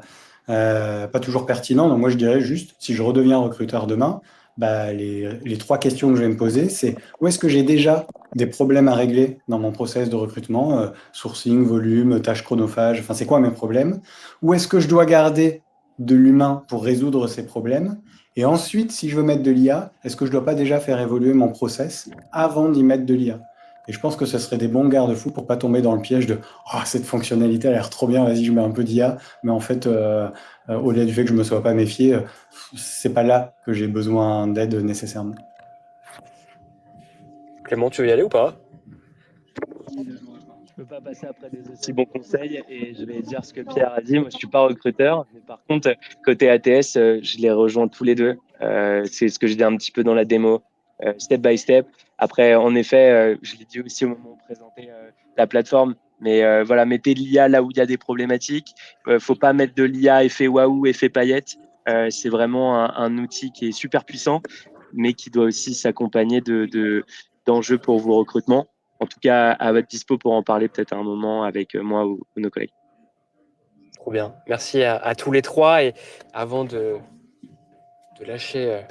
toujours pertinent. Donc moi, je dirais juste, si je redeviens recruteur demain, les 3 questions que je vais me poser, c'est où est-ce que j'ai déjà des problèmes à régler dans mon process de recrutement, sourcing, volume, tâches chronophages, enfin c'est quoi mes problèmes? Où est-ce que je dois garder de l'humain pour résoudre ces problèmes? Et ensuite, si je veux mettre de l'IA, est-ce que je dois pas déjà faire évoluer mon process avant d'y mettre de l'IA? Et je pense que ce serait des bons garde-fous pour pas tomber dans le piège de cette fonctionnalité a l'air trop bien, vas-y, je mets un peu d'IA. Mais en fait, au-delà du fait que je me sois pas méfié, c'est pas là que j'ai besoin d'aide nécessairement. Clément, tu veux y aller ou pas? Je peux pas passer après des aussi bons conseils et je vais dire ce que Pierre a dit. Moi, je suis pas recruteur, mais par contre, côté ATS, je les rejoins tous les deux. C'est ce que je dis un petit peu dans la démo, step by step. Après, en effet, je l'ai dit aussi au moment où on présentait la plateforme, mais voilà, mettez de l'IA là où il y a des problématiques. Faut pas mettre de l'IA effet waouh, effet paillette. C'est vraiment un outil qui est super puissant, mais qui doit aussi s'accompagner d'enjeux pour vos recrutements. En tout cas, à votre dispo pour en parler peut-être à un moment avec moi ou nos collègues. Trop bien. Merci à tous les 3. Et avant de lâcher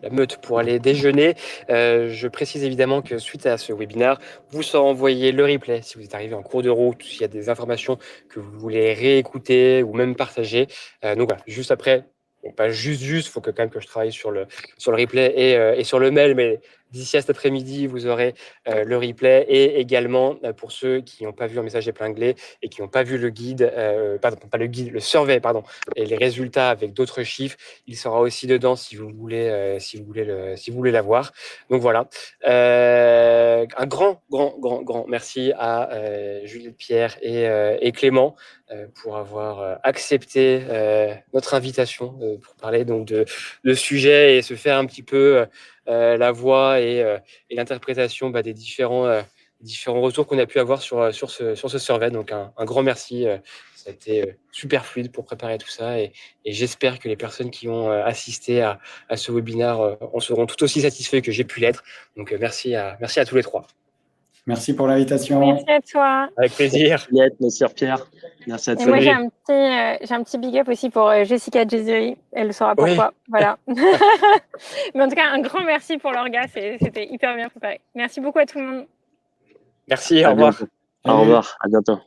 la meute pour aller déjeuner, je précise évidemment que suite à ce webinaire, vous serez envoyé le replay si vous êtes arrivé en cours de route, s'il y a des informations que vous voulez réécouter ou même partager. Donc voilà, juste après. Bon, pas juste, faut que quand même que je travaille sur le replay et sur le mail, mais d'ici à cet après-midi, vous aurez le replay et également pour ceux qui n'ont pas vu un message épinglé et qui n'ont pas vu le guide, pardon, pas le guide, le survey, pardon, et les résultats avec d'autres chiffres, il sera aussi dedans si vous voulez l'avoir. Donc voilà, un grand merci à Juliette, Pierre et Clément pour avoir accepté notre invitation pour parler donc de sujets et se faire un petit peu la voix et l'interprétation des différents retours qu'on a pu avoir sur ce survey. Donc un grand merci. Ça a été super fluide pour préparer tout ça et j'espère que les personnes qui ont assisté à ce webinaire en seront tout aussi satisfaits que j'ai pu l'être. Donc merci à tous les 3. Merci pour l'invitation. Merci à toi. Avec plaisir. Juliette, monsieur Pierre, merci à Et toi. moi, j'ai un petit big up aussi pour Jessica Jezeri. Elle saura pourquoi. Oui. Voilà. Mais en tout cas, un grand merci pour l'orga. C'était hyper bien préparé. Merci beaucoup à tout le monde. Merci, au revoir. Au revoir, à bientôt.